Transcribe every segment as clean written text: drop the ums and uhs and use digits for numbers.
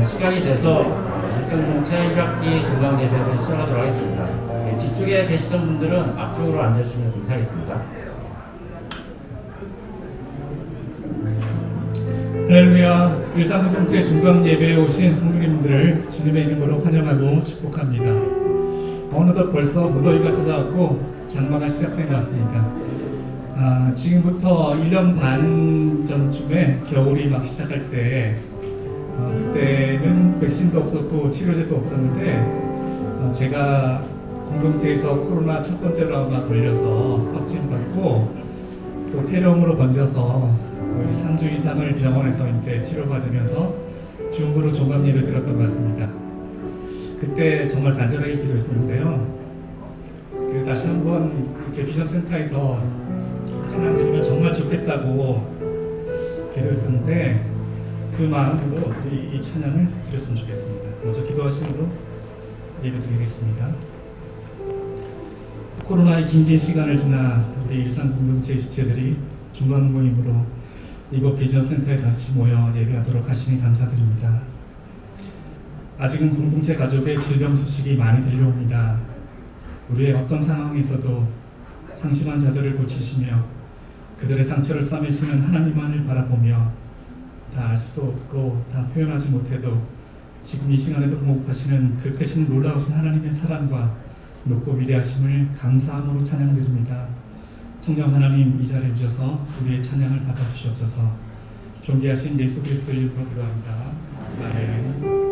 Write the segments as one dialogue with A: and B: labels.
A: 시간이 돼서 일성공채 1학기 종강 예배를 시작하도록 하겠습니다. 뒤쪽에 계시던 분들은 앞쪽으로 앉아주시면 감사하겠습니다.
B: 할렐루야. 일상공동체 중강 예배에 오신 성도님들을 주님의 이름으로 환영하고 축복합니다. 어느덧 벌써 무더위가 찾아왔고 장마가 시작된 것 같습니다. 지금부터 1년 반 전쯤에 겨울이 막 시작할 때 그때는 백신도 없었고 치료제도 없었는데 제가 공동체에서 코로나 첫 번째 라운드 걸려서 확진받고 또 폐렴으로 번져서 거의 3주 이상을 병원에서 이제 치료받으면서 줌으로 종강 예배 드렸던 것 같습니다. 그때 정말 간절하게 기도했었는데요. 다시 한번 이렇게 비전센터에서 찬양 드리면 정말 좋겠다고 기도했었는데 그 마음으로 이 찬양을 드렸으면 좋겠습니다. 먼저 기도하심으로 예배 드리겠습니다. 코로나의 긴 시간을 지나 우리 일상 공동체 지체들이 중간 모임으로 이곳 비전센터에 다시 모여 예배하도록 하시니 감사드립니다. 아직은 공동체 가족의 질병 소식이 많이 들려옵니다. 우리의 어떤 상황에서도 상심한 자들을 고치시며 그들의 상처를 싸매시는 하나님만을 바라보며 다 알 수도 없고 다 표현하지 못해도 지금 이 시간에도 공급하시는 그 크신 놀라우신 하나님의 사랑과 높고 위대하심을 감사함으로 찬양드립니다. 성령 하나님 이 자리에 오셔서 우리의 찬양을 받아주시옵소서. 존귀하신 예수 그리스도 이름으로 기도합니다. 아멘.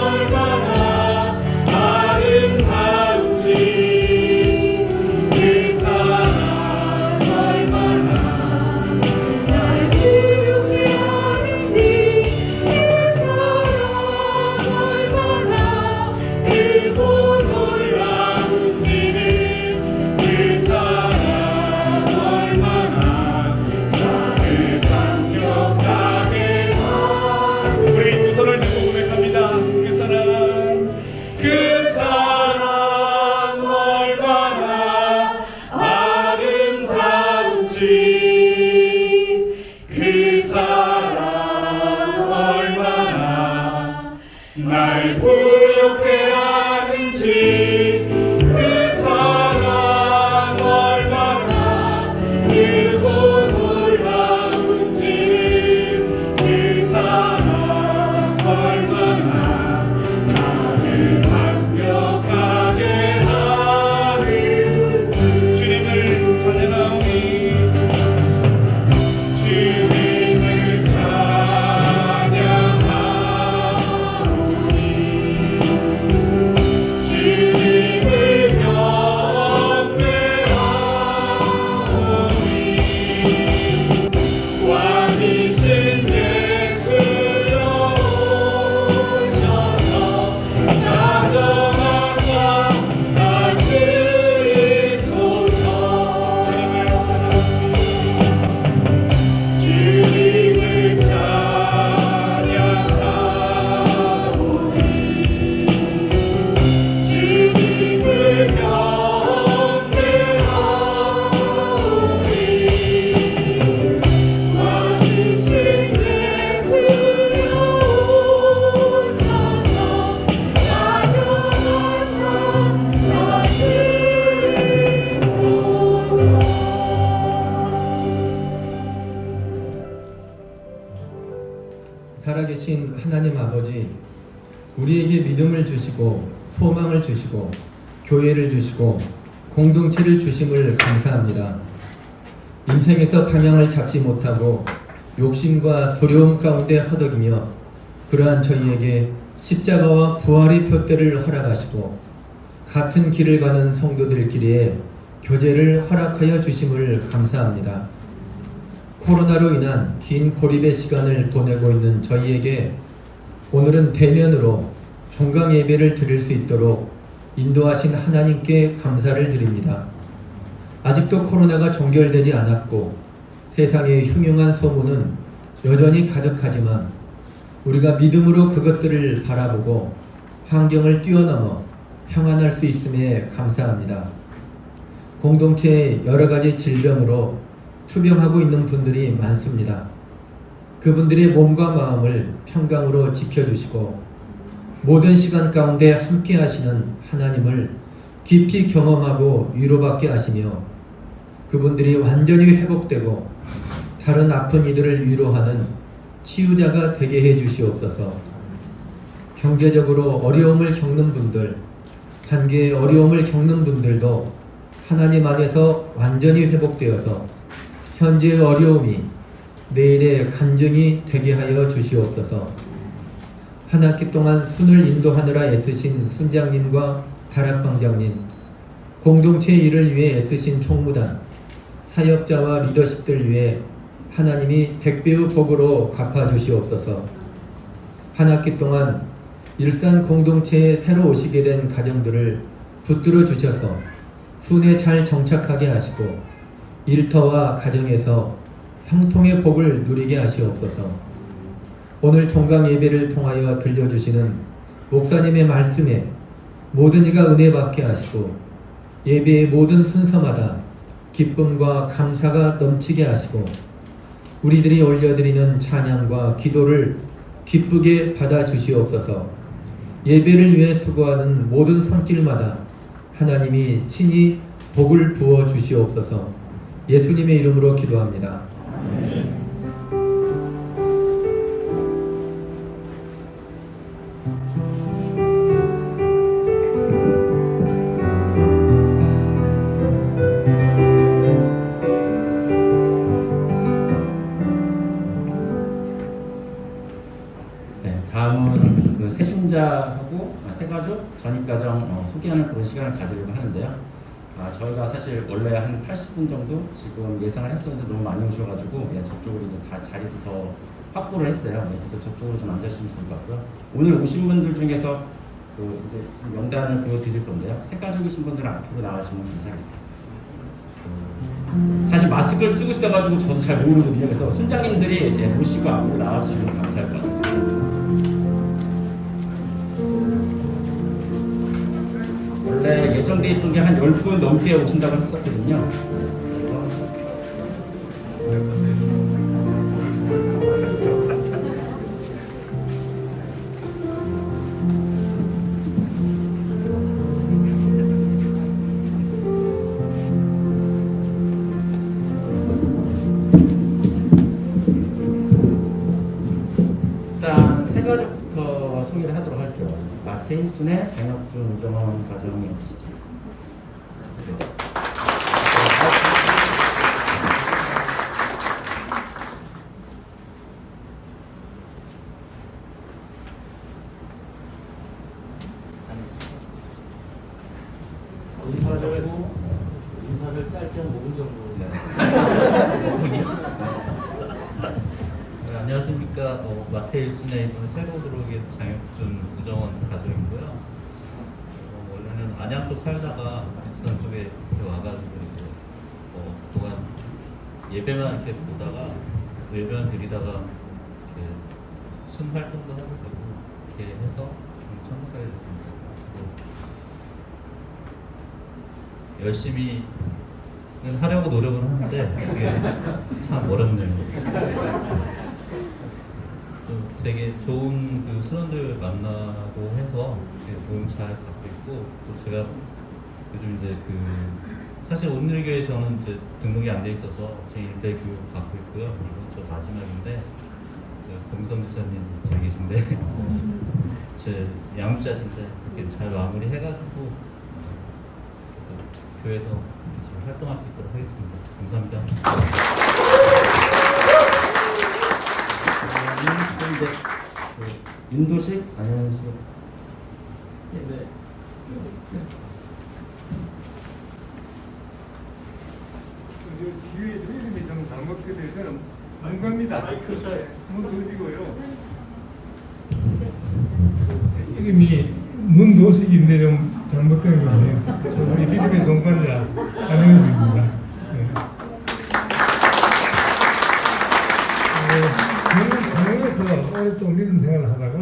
B: 얼마나 아름다운지 그 사랑 얼마나 날 부유케 하는지 그 사랑 얼마나 크고 놀라운지를 그 사랑 얼마나 나를 감격하게 하는지 우리 두 손을 들고 고백합니다. 그 사랑 얼마나 아름다운지 그 사랑 얼마나 날 부욕해 하는지 그 사랑 얼마나 크고 놀라운지 그 사랑 얼마나 나를 감격하게 하는 주님을 찬양하오니 주님을 찬양하오니 주님을 경배하오니 왕이신 예수여 오셔서 찾아와서 다스리소서 주님을 찬양하오니 주님을 경배하오니 왕이신 예수여
C: 살아계신 하나님 아버지, 우리에게 믿음을 주시고 소망을 주시고 교회를 주시고 공동체를 주심을 감사합니다. 인생에서 방향을 잡지 못하고 욕심과 두려움 가운데 허덕이며 그러한 저희에게 십자가와 부활의 표대를 허락하시고 같은 길을 가는 성도들끼리에 교제를 허락하여 주심을 감사합니다. 코로나로 인한 긴 고립의 시간을 보내고 있는 저희에게 오늘은 대면으로 종강 예배를 드릴 수 있도록 인도하신 하나님께 감사를 드립니다. 아직도 코로나가 종결되지 않았고 세상의 흉흉한 소문은 여전히 가득하지만 우리가 믿음으로 그것들을 바라보고 환경을 뛰어넘어 평안할 수 있음에 감사합니다. 공동체의 여러 가지 질병으로 투병하고 있는 분들이 많습니다. 그분들의 몸과 마음을 평강으로 지켜주시고 모든 시간 가운데 함께 하시는 하나님을 깊이 경험하고 위로받게 하시며 그분들이 완전히 회복되고 다른 아픈 이들을 위로하는 치유자가 되게 해 주시옵소서. 경제적으로 어려움을 겪는 분들, 관계의 어려움을 겪는 분들도 하나님 안에서 완전히 회복되어서 현재의 어려움이 내일의 간증이 되게 하여 주시옵소서. 한 학기 동안 순을 인도하느라 애쓰신 순장님과 다락방장님, 공동체 일을 위해 애쓰신 총무단, 사역자와 리더십들 위해 하나님이 백배의 복으로 갚아주시옵소서. 한 학기 동안 일산 공동체에 새로 오시게 된 가정들을 붙들어 주셔서 순에 잘 정착하게 하시고 일터와 가정에서 형통의 복을 누리게 하시옵소서. 오늘 종강 예배를 통하여 들려주시는 목사님의 말씀에 모든 이가 은혜 받게 하시고 예배의 모든 순서마다 기쁨과 감사가 넘치게 하시고 우리들이 올려드리는 찬양과 기도를 기쁘게 받아주시옵소서. 예배를 위해 수고하는 모든 손길마다 하나님이 친히 복을 부어 주시옵소서. 예수님의 이름으로 기도합니다.
A: 네, 다음은 그 새신자 하고 새가족 전입가정 소개하는 그런 시간을 가지려고 하는데요. 저희가 사실 원래 한 80분 정도 지금 예상을 했었는데 너무 많이 오셔가지고 저쪽으로 이제 다 자리도 더 확보를 했어요. 그래서 저쪽으로 좀 앉아주시면 좋을 것 같고요. 오늘 오신 분들 중에서 그 이제 명단을 보여드릴 건데요. 새가족이신 분들은 앞으로 나가시면 감사하겠습니다. 사실 마스크를 쓰고 있어가지고 저도 잘 모르거든요. 그래서 순장님들이 모시고 앞으로 나와주시면 감사할 것 같아요. 원래 예정돼 있던 게 한 10분 넘게 오신다고 했었거든요. 그래서 일단 세 가지부터 소개를 하도록 할게요. 마테이순의 장혁준 우정원 과정이 없으시죠?
D: 인사를 짧게 한 5분 정도. 안녕하십니까. 마테일순에 있는 새로 들어오게 장혁준 우정원 가족이고요. 원래는 안양 쪽 살다가 부산 쪽에 이렇게 와가지고 그동안 예배만 이렇게 보다가 예배만 드리다가 이렇게 순 활동도 하고 되고 이렇게 해서 참석하게 됐습니다. 열심히 하려고 노력을 하는데 그게 참 어렵네요. 좀 되게 좋은 그 순원들 만나고 해서 도움 잘 받고 있고 또 제가 요즘 이제 그 사실 오늘교회 저는 이제 등록이 안 돼 있어서 제 일대 교육 받고 있고요. 이번 저 마지막인데 공성 집사님 저기 계신데 제 양육자신데 이렇게 잘 마무리 해가지고 교회에서 잘 활동할 수 있도록 하겠습니다. 감사합니다.
A: 윤도식 안녕하세요. 네.
E: 뒤에 이름이 좀 잘못돼서 저는 문갑니다. 문 도지고요. 이름이 문도식인데 좀 잘못된 거예요. 저 우리 믿음의 동반자 안영수입니다. 저는 강원에서 오랫동안 믿음 생활을 하다가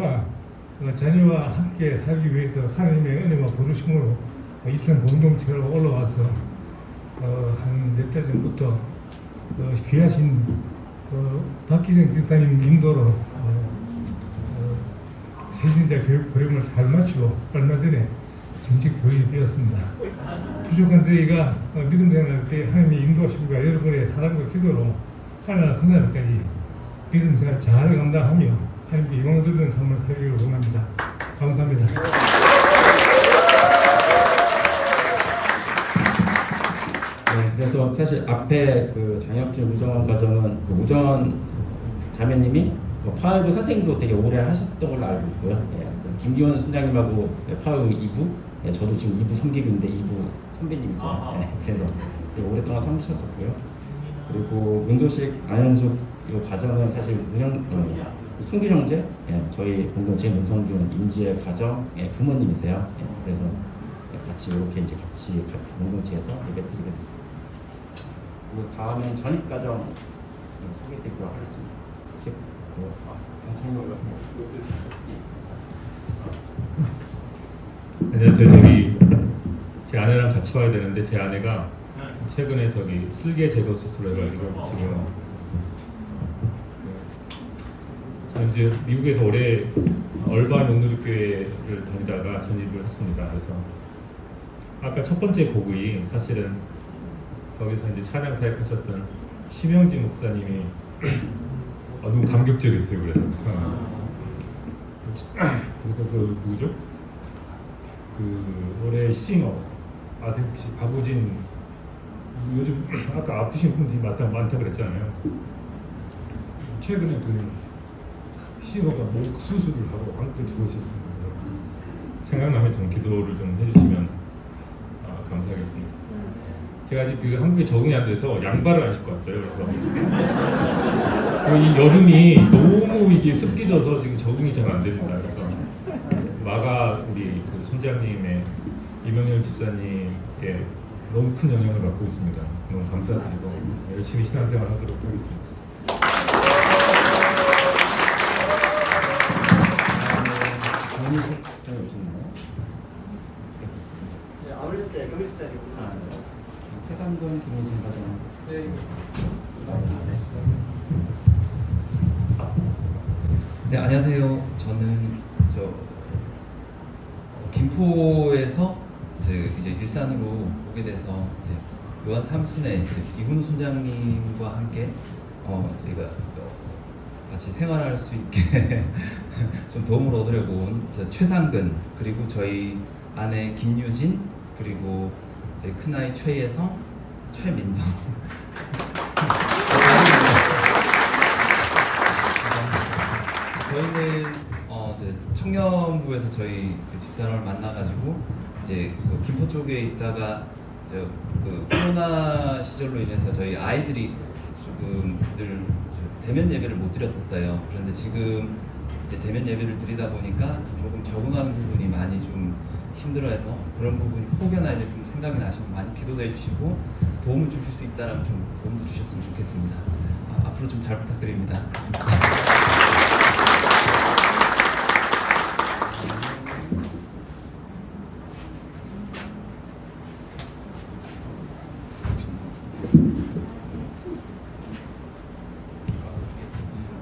E: 자녀와 함께 살기 위해서 하나님의 은혜와 부르심으로 입산 공동체로 올라와서 한 몇 달 전부터 귀하신 박기정 집사님 인도로 세신자 교육 프로그램을 잘 마치고 얼마 전에 정식 교육이 되었습니다. 부족한 저희가 믿음 생활할 때 하나님의 인도하심과 여러분의 사랑과 기도로 하나님까지 믿음 생활 잘 감당하며 하나님께 영광 돌리는 삶을 살기를 원합니다. 감사합니다.
A: 네, 그래서 사실 앞에 그 장혁준 우정원 과정은 그 우정원 자매님이 파워브 선생님도 되게 오래 하셨던 걸로 알고 있고요. 김기원 순장님하고 파워브 2부, 저도 지금 2부 섬기고 있는데 2부 선배님이세요. 그래서 되게 오랫동안 섬기셨었고요. 그리고 문도식 안현숙 이 과정은 사실 승균 형제, 저희 공동체 문성균 임지의 가정 부모님이세요. 그래서 같이 이렇게 이제 같이 공동체에서 예배드리게 됐습니다. 그리고 다음엔 전입가정 소개드리도록 하겠습니다.
F: 안녕하세요. 저기 제 아내랑 같이 와야 되는데 제 아내가 최근에 저기 쓸개 제거 수술을 해가지고 지금 저는 이제 미국에서 올해 얼반 용누리교회를 다니다가 전입을 했습니다. 그래서 아까 첫 번째 곡이 사실은 거기서 이제 찬양 사역하셨던 심영진 목사님이 너무 감격적이었어요. 그래서 그래서 그 누구죠? 그 올해 싱어 아들 혹시 박우진 요즘 아까 아프신 분들이 많다고 그랬잖아요. 최근에 그 싱어가 목 수술을 하고 안고 죽으셨습니다. 생각나면 좀 기도를 좀 해주시면 감사하겠습니다. 제가 아직 그 한국에 적응이 안 돼서 양발을 안 신고 왔어요. 그래서 이 여름이 너무 이게 습기 져서 지금 적응이 잘 안 됩니다. 그래서 마가 우리 그 손장님의 이명렬 집사님께 너무 큰 영향을 받고 있습니다. 너무 감사드리고 열심히 신앙생활 하도록 하겠습니다.
A: 정민식 장님 오셨나요?
G: 네, 아울렛에 거기서
A: 최강돈 김민진 과장.
G: 네.
H: 네, 안녕하세요. 저는 김포에서 이제 일산으로 오게 돼서 이제 요한 삼순의 이훈우 순장님과 함께 저희가 같이 생활할 수 있게 좀 도움을 얻으려고 온 최상근, 그리고 저희 아내 김유진, 그리고 제 큰아이 최예성, 최민성. 저희는 이제 청년부에서 저희 집사람을 만나가지고 이제 그 김포 쪽에 있다가 그 코로나 시절로 인해서 저희 아이들이 조금 늘 대면 예배를 못 드렸었어요. 그런데 지금 이제 대면 예배를 드리다 보니까 조금 적응하는 부분이 많이 좀 힘들어해서 그런 부분이 혹여나 이제 좀 생각이 나시면 많이 기도도 해주시고 도움을 주실 수 있다면 좀 도움도 주셨으면 좋겠습니다. 앞으로 좀 잘 부탁드립니다.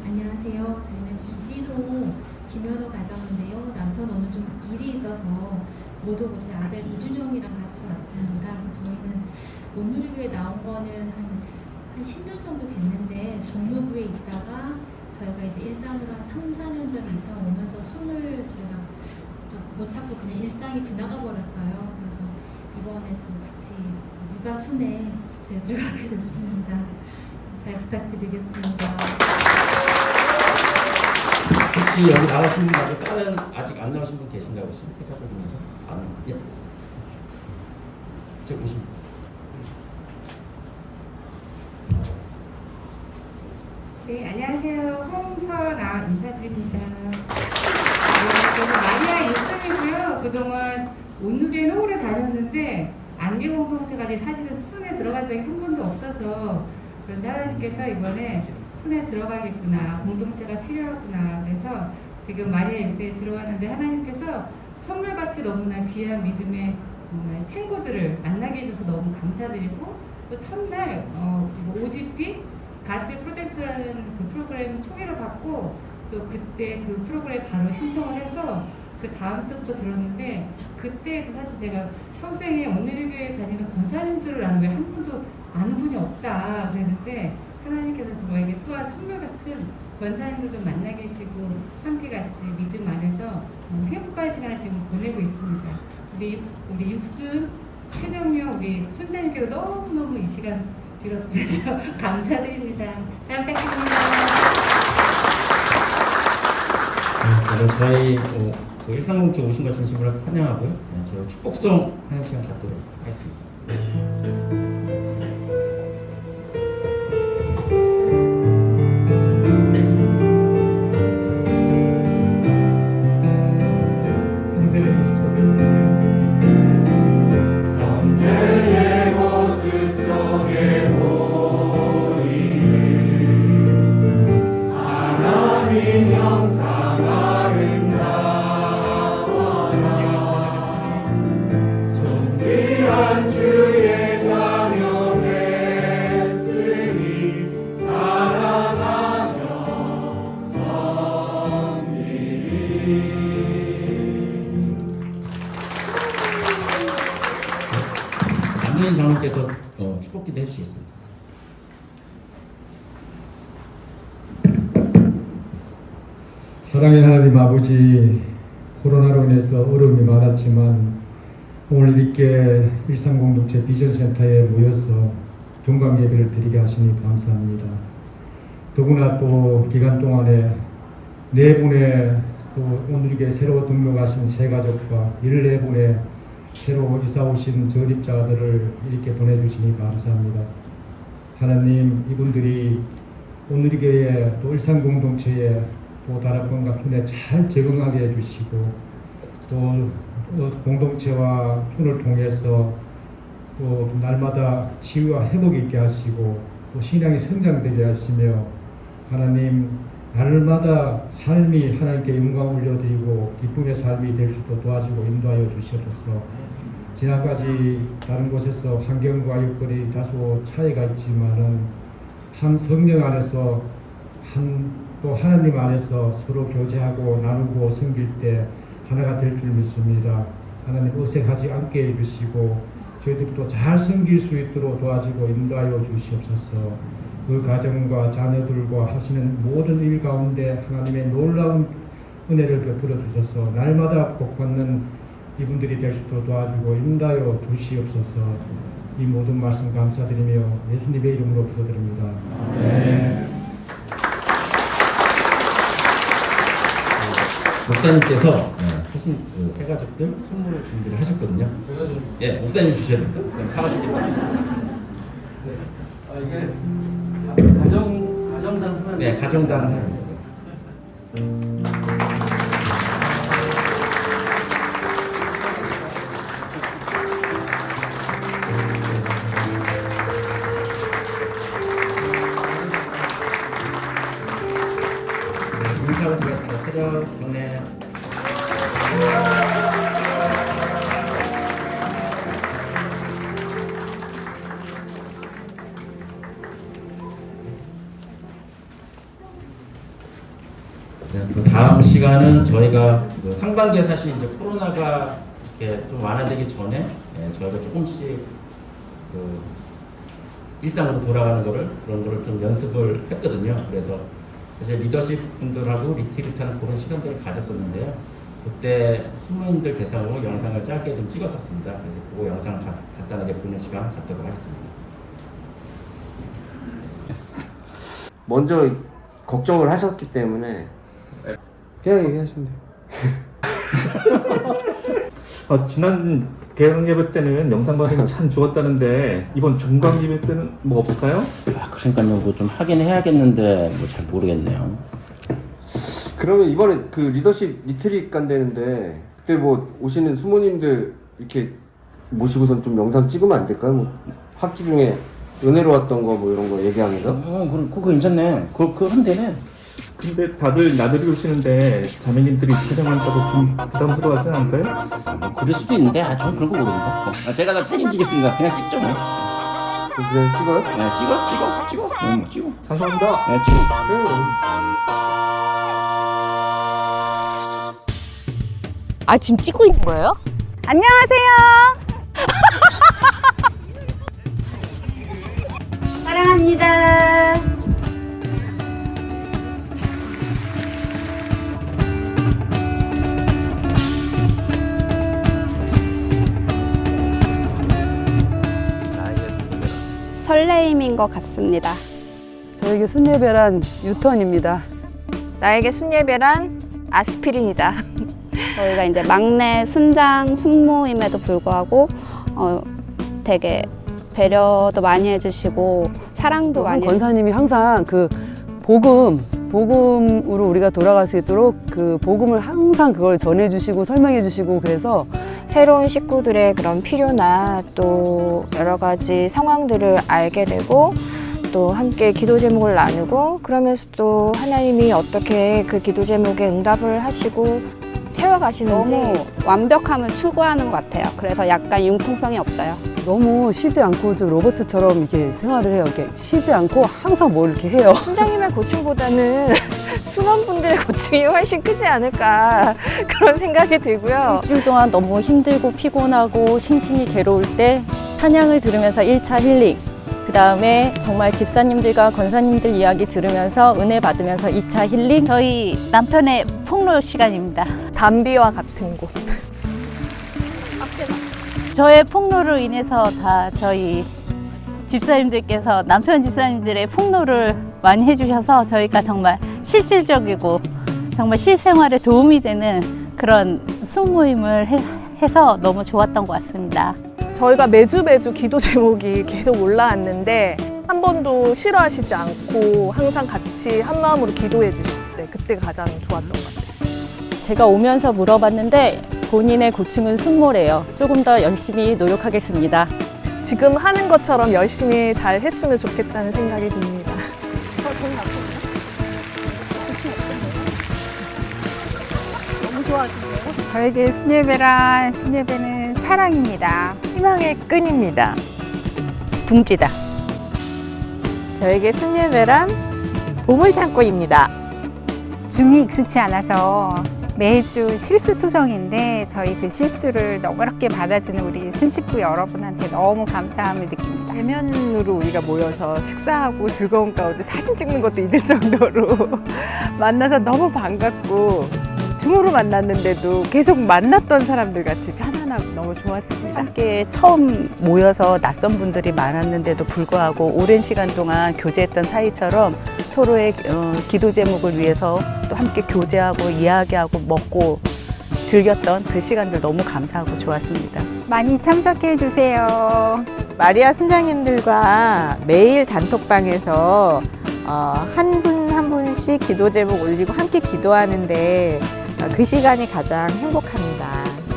I: 안녕하세요. 저희는 이지로 김현호 가정인데요. 남편 오늘 좀 일이 있어서 못 오고 저희 아들 이준영이랑 같이 왔습니다. 저희는 온누리교회 나온 거는 한 10년 정도 됐는데 종로구에 있다가 저희가 이제 일산으로 한 3, 4년 전에 이사 오면서 손을 저희가 좀 못 찾고 그냥 일상이 지나가 버렸어요. 그래서 이번에 또 같이 육아 순에 저희 들어가게 됐습니다. 잘 부탁드리겠습니다.
A: 혹시 여기 나오신 분 말고 다른 아직 안 나오신 분 계신가요? 혹시 색깔을 보면서? 예. 저 보시면.
J: 네, 안녕하세요. 홍선아 인사드립니다. 네, 저는 마리아 예수이고요. 그동안 온누리에 오래 다녔는데 안개 공동체가 사실은 순에 들어간 적이 한 번도 없어서 그런데 하나님께서 이번에 순에 들어가겠구나, 공동체가 필요하구나. 그래서 지금 마리아 예수에 들어왔는데 하나님께서 선물같이 너무나 귀한 믿음의 정말 친구들을 만나게 해줘서 너무 감사드리고 또 첫날 OGP 가스비 프로젝트라는 그 프로그램 소개를 받고 또 그때 그 프로그램 바로 신청을 해서 그 다음 주부터 들었는데 그때도 사실 제가 평생에 온누리교회 다니는 권사님들을 나는 왜 한 번도 아는 분이 없다 그랬는데 하나님께서 저에게 또한 선물 같은 권사님들도 만나게 해주고 함께 같이 믿음 안에서 행복한 시간을 지금 보내고 있습니다. 우리 육순, 최정명, 우리 순자님께도 너무너무 이 시간 빌어주셔서 감사드립니다. 잘 부탁드립니다.
A: 저희 그 일상공체 오신 것 진심으로 환영하고요. 저희 축복송 하는 시간 갖도록 하겠습니다.
B: 현재의 모습 속에
K: 현재의 모습 속에 하나님 형상 아름다워라 존귀한 주의 자녀 됐으니 사랑하며 섬기리.
A: 남는 장로께서 축복기도 해주시겠습니다.
L: 사랑의 하나님 아버지, 코로나로 인해서 어려움이 많았지만 오늘 이렇게 일상공동체 비전센터에 모여서 종강 예배를 드리게 하시니 감사합니다. 더구나 또 기간 동안에 네 분의 또 오늘에게 새로 등록하신 새 가족과 14분의 새로 이사 오신 전입자들을 이렇게 보내주시니 감사합니다. 하나님, 이분들이 오늘교회 또 일상공동체에 또 다락방과 순에 잘 적응하게 해주시고 또 공동체와 순을 통해서 또 날마다 치유와 회복이 있게 하시고 또 신앙이 성장되게 하시며 하나님 날마다 삶이 하나님께 영광 올려드리고 기쁨의 삶이 될 수 있도록 도와주고 인도하여 주시옵소서. 지난까지 다른 곳에서 환경과 여건이 다소 차이가 있지만은 한 성령 안에서 또 하나님 안에서 서로 교제하고 나누고 섬길 때 하나가 될 줄 믿습니다. 하나님 어색하지 않게 해주시고 저희들도 잘 섬길 수 있도록 도와주고 인도하여 주시옵소서. 그 가정과 자녀들과 하시는 모든 일 가운데 하나님의 놀라운 은혜를 베풀어 주셔서 날마다 복받는 이분들이 될 수 있도록 도와주고 인도하여 주시옵소서. 이 모든 말씀 감사드리며 예수님의 이름으로 기도드립니다.
A: 네. 목사님께서 하신 그 새가족들 선물을 준비를 하셨거든요. 예, 목사님 주셔야 됩니다. 목사님 사가시겠다. 이게 가정당 하나. 네, 가정당 하나. 인사를 드렸습니다. 새벽 전에 그 다음 시간은 저희가 그 상반기에 사실 이제 코로나가 이렇게 좀 완화되기 전에 저희가 조금씩 그 일상으로 돌아가는 그런 거를 좀 연습을 했거든요. 그래서 사실 리더십 분들하고 리트리트하는 그런 시간들을 가졌었는데요. 그때 수모님들 대상으로 영상을 짧게 좀 찍었었습니다. 그래서 그 영상 간단하게 보는 시간 갖도록 하겠습니다.
G: 먼저 걱정을 하셨기 때문에 그냥 얘기하시면 돼요.
B: 지난 개강 예배 때는 영상 반응이 참 좋았다는데 이번 종강 예배 때는 뭐 없을까요?
A: 그러니까요. 뭐 좀 하긴 해야겠는데 뭐 잘 모르겠네요.
G: 그러면 이번에 그 리더십 리트릿 간다는데 그때 뭐 오시는 수모님들 이렇게 모시고선 좀 영상 찍으면 안 될까요? 뭐 학기 중에 은혜로웠던 거 뭐 이런 거 얘기하면서?
A: 그거 괜찮네. 그거 하면 되네.
B: 근데 다들 나들이 오시는데 자매님들이 촬영한다고 좀 부담스러워하지 않을까요?
A: 뭐 그럴 수도 있는데 전 그런 거 모릅니다. 제가 다 책임지겠습니다. 그냥 찍죠 뭐.
G: 그냥 찍어요?
A: 네, 찍어. 찍어.
B: 감사합니다.
A: 네, 찍어.
M: 아, 지금 찍고 있는 거예요? 안녕하세요. 사랑합니다.
N: 설레임인 것 같습니다.
M: 저에게 순예배란 유턴입니다.
N: 나에게 순예배란 아스피린이다. 저희가 이제 막내 순장 순모임에도 불구하고 되게 배려도 많이 해주시고 사랑도 많이
M: 권사님이 항상 그 복음으로 우리가 돌아갈 수 있도록 그 복음을 항상 그걸 전해주시고 설명해주시고 그래서
N: 새로운 식구들의 그런 필요나 또 여러 가지 상황들을 알게 되고 또 함께 기도 제목을 나누고 그러면서 또 하나님이 어떻게 그 기도 제목에 응답을 하시고 채워가시는지 너무 완벽함을 추구하는 것 같아요. 그래서 약간 융통성이 없어요.
M: 너무 쉬지 않고 좀 로버트처럼 이렇게 생활을 해요. 이렇게 쉬지 않고 항상 뭘 이렇게 해요.
N: 순장님의 고충보다는 순원분들의 고충이 훨씬 크지 않을까 그런 생각이 들고요.
O: 일주일 동안 너무 힘들고 피곤하고 심신이 괴로울 때 찬양을 들으면서 1차 힐링, 그 다음에 정말 집사님들과 권사님들 이야기 들으면서 은혜 받으면서 2차 힐링.
M: 저희 남편의 폭로 시간입니다.
O: 담비와 같은 곳.
M: 저의 폭로로 인해서 다 저희 집사님들께서 남편 집사님들의 폭로를 많이 해주셔서 저희가 정말 실질적이고
P: 정말 실생활에 도움이 되는 그런 수모임을 해서 너무 좋았던 것 같습니다.
Q: 저희가 매주 기도 제목이 계속 올라왔는데 한 번도 싫어하시지 않고 항상 같이 한 마음으로 기도해 주실 때 그때 가장 좋았던 것 같아요.
O: 제가 오면서 물어봤는데 본인의 고충은 순모래요. 조금 더 열심히 노력하겠습니다.
Q: 지금 하는 것처럼 열심히 잘 했으면 좋겠다는 생각이 듭니다.
P: 너무 좋아하시네요.
R: 저에게 순예배는 사랑입니다. 희망의 끈입니다.
O: 둥지다.
R: 저에게 순예배란 보물창고입니다. 줌이 익숙치 않아서 매주 실수투성인데 저희 그 실수를 너그럽게 받아주는 우리 순식구 여러분한테 너무 감사함을 느낍니다.
Q: 대면으로 우리가 모여서 식사하고 즐거운 가운데 사진 찍는 것도 잊을 정도로 만나서 너무 반갑고 줌으로 만났는데도 계속 만났던 사람들 같이 편안하고 너무 좋았습니다.
O: 함께 처음 모여서 낯선 분들이 많았는데도 불구하고 오랜 시간 동안 교제했던 사이처럼 서로의 기도 제목을 위해서 또 함께 교제하고 이야기하고 먹고 즐겼던 그 시간들 너무 감사하고 좋았습니다.
R: 많이 참석해 주세요.
S: 마리아 순장님들과 매일 단톡방에서 한 분 한 분씩 기도 제목 올리고 함께 기도하는데 그 시간이 가장 행복합니다.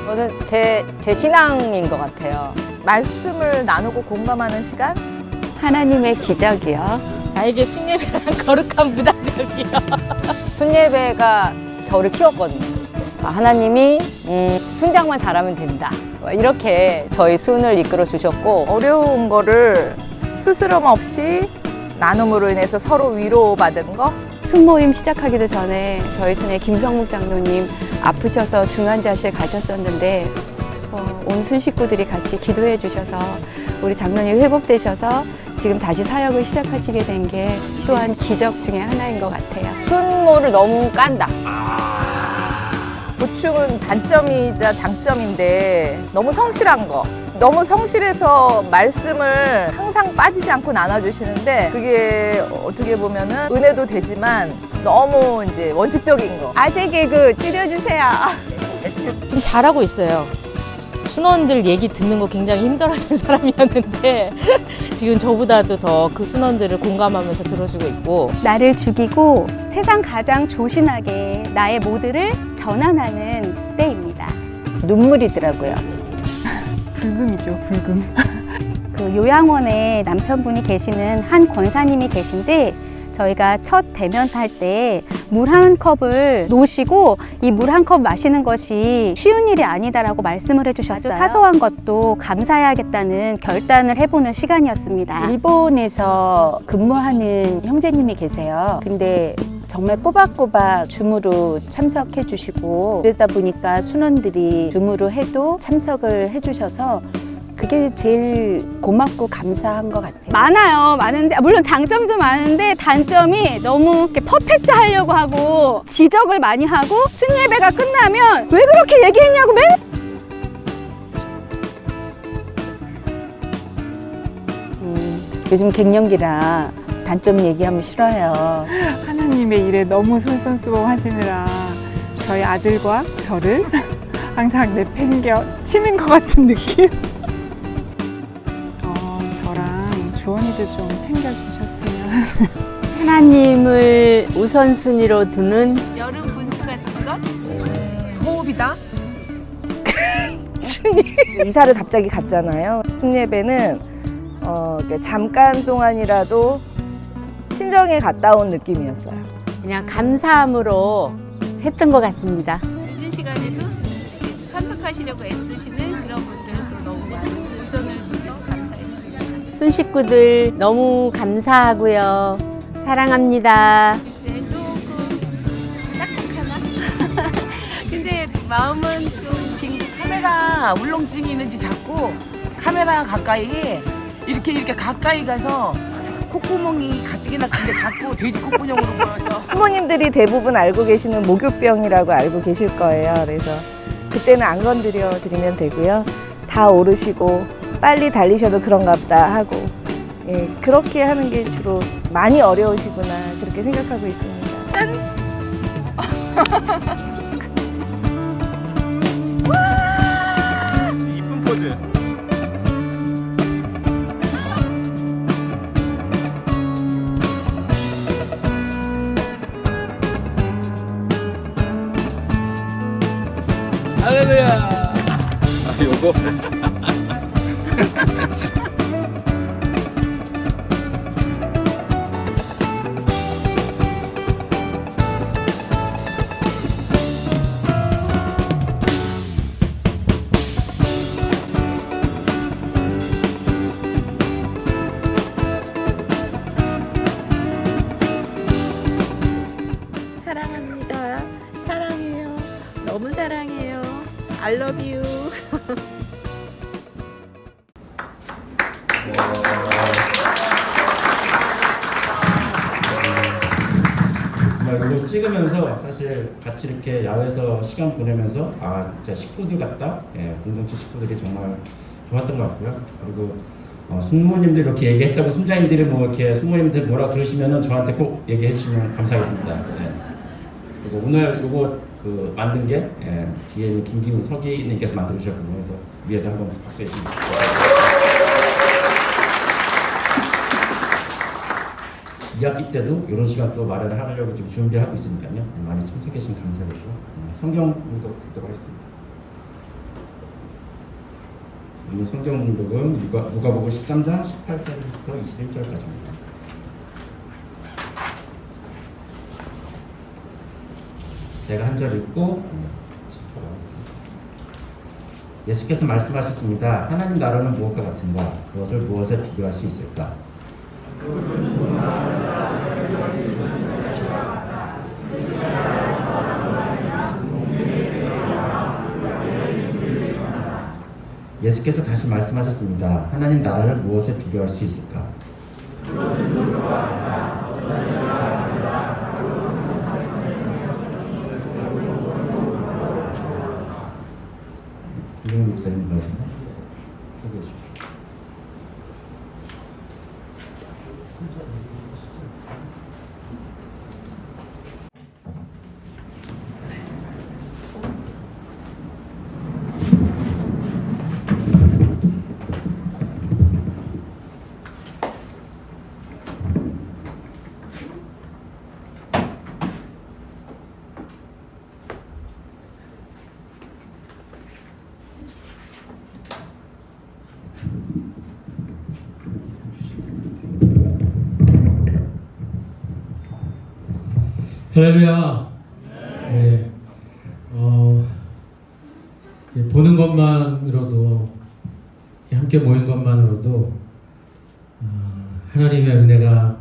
T: 저는 제 신앙인 것 같아요.
Q: 말씀을 나누고 공감하는 시간?
S: 하나님의 기적이요.
T: 나에게 순예배란 거룩한 무당력이요. 순예배가 저를 키웠거든요. 하나님이 순장만 잘하면 된다. 이렇게 저희 순을 이끌어 주셨고
Q: 어려운 거를 스스럼 없이 나눔으로 인해서 서로 위로받은 거?
U: 순모임 시작하기도 전에 저희 순의 김성묵 장로님 아프셔서 중환자실 가셨었는데 온 순 식구들이 같이 기도해 주셔서 우리 장로님 회복되셔서 지금 다시 사역을 시작하시게 된 게 또한 기적 중에 하나인 것 같아요.
T: 순모를 너무 깐다.
Q: 고충은 단점이자 장점인데 너무 성실한 거. 너무 성실해서 말씀을 항상 빠지지 않고 나눠주시는데 그게 어떻게 보면은 은혜도 되지만 너무 이제 원칙적인 거.
R: 아재 개그 줄여주세요.
T: 좀 잘하고 있어요. 순원들 얘기 듣는 거 굉장히 힘들어하는 사람이었는데 지금 저보다도 더 그 순원들을 공감하면서 들어주고 있고
V: 나를 죽이고 세상 가장 조신하게 나의 모두를 전환하는 때입니다.
W: 눈물이더라고요.
V: 불금이죠, 불금. 그 요양원에 남편분이 계시는 한 권사님이 계신데 저희가 첫 대면 탈 때 물 한 컵을 놓으시고 이 물 한 컵 마시는 것이 쉬운 일이 아니다라고 말씀을 해주셨어요. 아주 사소한 것도 감사해야겠다는 결단을 해보는 시간이었습니다.
W: 일본에서 근무하는 형제님이 계세요. 근데 정말 꼬박꼬박 줌으로 참석해 주시고 그러다 보니까 순원들이 줌으로 해도 참석을 해 주셔서 그게 제일 고맙고 감사한 것 같아요.
V: 많은데 물론 장점도 많은데 단점이 너무 이렇게 퍼펙트 하려고 하고 지적을 많이 하고 순예배가 끝나면 왜 그렇게 얘기했냐고 맨날
W: 요즘 갱년기라 단점 얘기하면 싫어요.
X: 하나님의 일에 너무 솔선수범하시느라 저희 아들과 저를 항상 내팽겨 치는 것 같은 느낌? 저랑 주원이도 좀 챙겨주셨으면.
T: 하나님을 우선순위로 두는
X: 여름 분수 같은 것? 호흡이다?
Y: 이사를 갑자기 갔잖아요. 순예배는 잠깐 동안이라도 친정에 갔다 온 느낌이었어요.
T: 그냥 감사함으로 했던 것 같습니다.
X: 늦은 시간에도 참석하시려고 애쓰시는 그런 분들도 너무 많은 도전을 줘서 감사했습니다.
T: 순 식구들 너무 감사하고요. 사랑합니다.
X: 네, 조금 딱딱하나? 근데 마음은 좀 지금
Z: 카메라 울렁증이 있는지 자꾸 카메라 가까이에 이렇게 가까이 가서 콧구멍이 가뜩이나 큰데 자꾸 돼지 콧구멍으로 보여서
Y: 부모님들이 대부분 알고 계시는 목욕병이라고 알고 계실 거예요. 그래서 그때는 안 건드려 드리면 되고요. 다 오르시고 빨리 달리셔도 그런가 보다 하고 그렇게 하는 게 주로 많이 어려우시구나 그렇게 생각하고 있습니다.
X: 짠!
K: 이쁜 포즈. 할렐루야. 요거.
R: 사랑합니다. 사랑해요. 너무 사랑해요. I love you.
A: 정말 이거 찍으면서 사실 같이 이렇게 야외에서 시간 보내면서 아 진짜 식구들 같다. 예, 공동체 식구들이 정말 좋았던 것 같고요. 그리고 순모님들 이렇게 얘기했다고 순자님들이 뭐 이렇게 순모님들 뭐라 그러시면은 저한테 꼭 얘기해 주시면 감사하겠습니다. 예. 그리고 오늘 요거 그 만든 게 뒤에 있는 김기훈 서기님께서 만들어 주셨거든요. 그래서 위에서 한번 박수해 주시면 2학기 때도 이런 시간 또 마련을 하려고 지금 준비하고 있으니까요. 많이 참석해 주시면 감사드리고 성경 문독 듣도록 하겠습니다. 오늘 성경 문독은 누가복음 13장 18절부터 21절까지입니다. 제가 한 절 읽고 예수께서 말씀하셨습니다. 하나님 나라는 무엇과 같은가? 그것을 무엇에 비교할 수 있을까? 예수께서 다시 말씀하셨습니다. 하나님 나라를 무엇에 비교할 수 있을까? 이승훈 목사님 나오셔서 소개해 주십시오.
L: 할렐루야. 네. 보는 것만으로도 함께 모인 것만으로도 하나님의 은혜가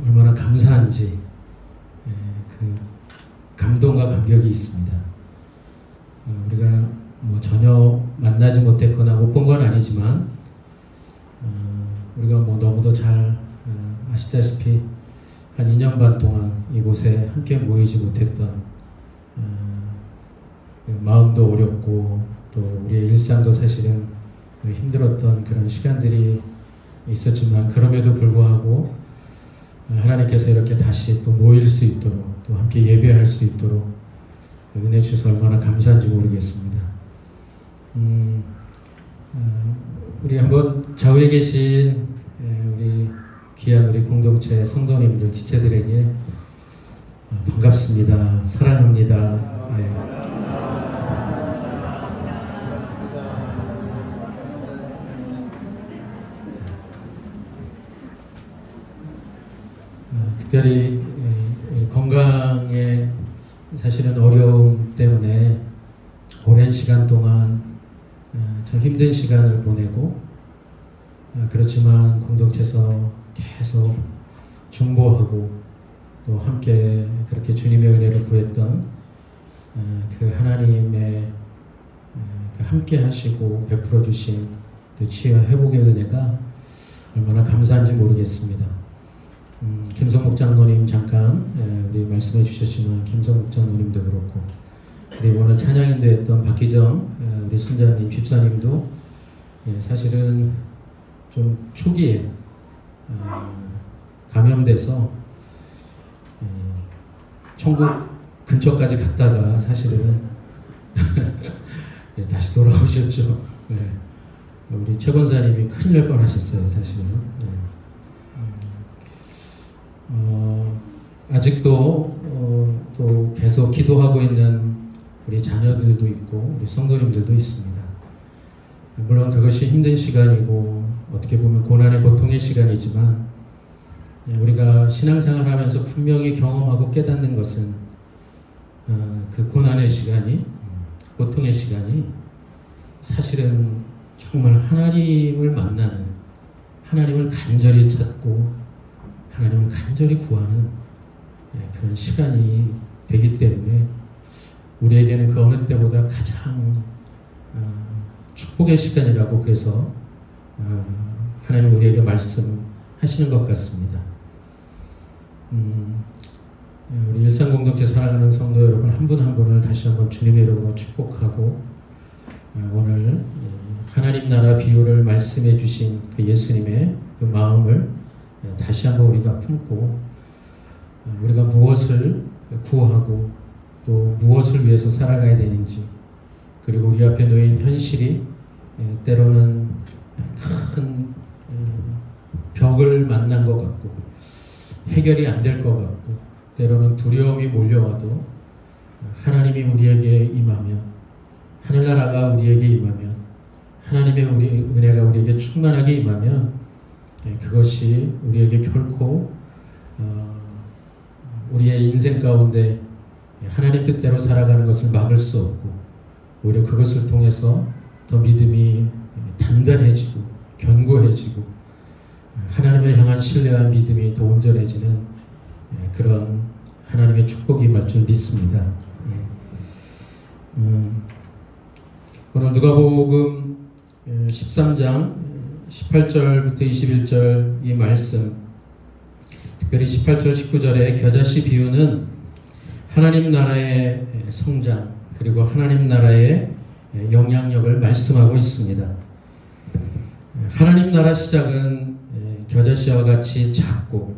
L: 얼마나 감사한지 그 감동과 감격이 있습니다. 우리가 뭐 전혀 만나지 못했거나 못 본 건 아니지만 우리가 뭐 너무도 잘 아시다시피 한 2년 반 동안 이곳에 함께 모이지 못했던 마음도 어렵고 또 우리의 일상도 사실은 힘들었던 그런 시간들이 있었지만 그럼에도 불구하고 하나님께서 이렇게 다시 또 모일 수 있도록 또 함께 예배할 수 있도록 은혜 주셔서 얼마나 감사한지 모르겠습니다. 우리 한번 좌우에 계신 우리 귀한 우리 공동체 성도님들 지체들에게 반갑습니다. 사랑합니다. 특별히 건강에 사실은 어려움 때문에 오랜 시간 동안 참 힘든 시간을 보내고 그렇지만 공동체에서 계속 중보하고 또 함께 그렇게 주님의 은혜를 구했던 그 하나님의 그 함께 하시고 베풀어 주신 그 치유와 회복의 은혜가 얼마나 감사한지 모르겠습니다. 김성목 장로님 잠깐 우리 말씀해 주셨지만 김성목 장로님도 그렇고 우리 오늘 찬양인도 했던 박기정 우리 순자님 집사님도 사실은 좀 초기에 감염돼서 천국 근처까지 갔다가 사실은 네, 다시 돌아오셨죠. 네. 우리 최 권사님이 큰일 날 뻔하셨어요, 사실은. 네. 아직도 또 계속 기도하고 있는 우리 자녀들도 있고 우리 성도님들도 있습니다. 물론 그것이 힘든 시간이고 어떻게 보면 고난의 고통의 시간이지만 우리가 신앙생활하면서 분명히 경험하고 깨닫는 것은 그 고난의 시간이, 고통의 시간이 사실은 정말 하나님을 만나는, 하나님을 간절히 찾고 하나님을 간절히 구하는 그런 시간이 되기 때문에 우리에게는 그 어느 때보다 가장 축복의 시간이라고 그래서 하나님 우리에게 말씀하시는 것 같습니다. 우리 일상공동체 사랑하는 성도 여러분 한 분 한 분을 다시 한번 주님의 이름으로 축복하고 오늘 하나님 나라 비유를 말씀해 주신 그 예수님의 그 마음을 다시 한번 우리가 품고 우리가 무엇을 구하고 또 무엇을 위해서 살아가야 되는지 그리고 우리 앞에 놓인 현실이 때로는 큰 벽을 만난 것 같고 해결이 안 될 것 같고 때로는 두려움이 몰려와도 하나님이 우리에게 임하면 하늘나라가 우리에게 임하면 하나님의 은혜가 우리에게 충만하게 임하면 그것이 우리에게 결코 우리의 인생 가운데 하나님 뜻대로 살아가는 것을 막을 수 없고 오히려 그것을 통해서 더 믿음이 단단해지고 견고해지고 하나님을 향한 신뢰와 믿음이 더 온전해지는 그런 하나님의 축복이 임할 줄 믿습니다. 오늘 누가복음 13장 18절부터 21절 이 말씀, 특별히 18절 19절의 겨자씨 비유는 하나님 나라의 성장 그리고 하나님 나라의 영향력을 말씀하고 있습니다. 하나님 나라 시작은 겨자씨와 같이 작고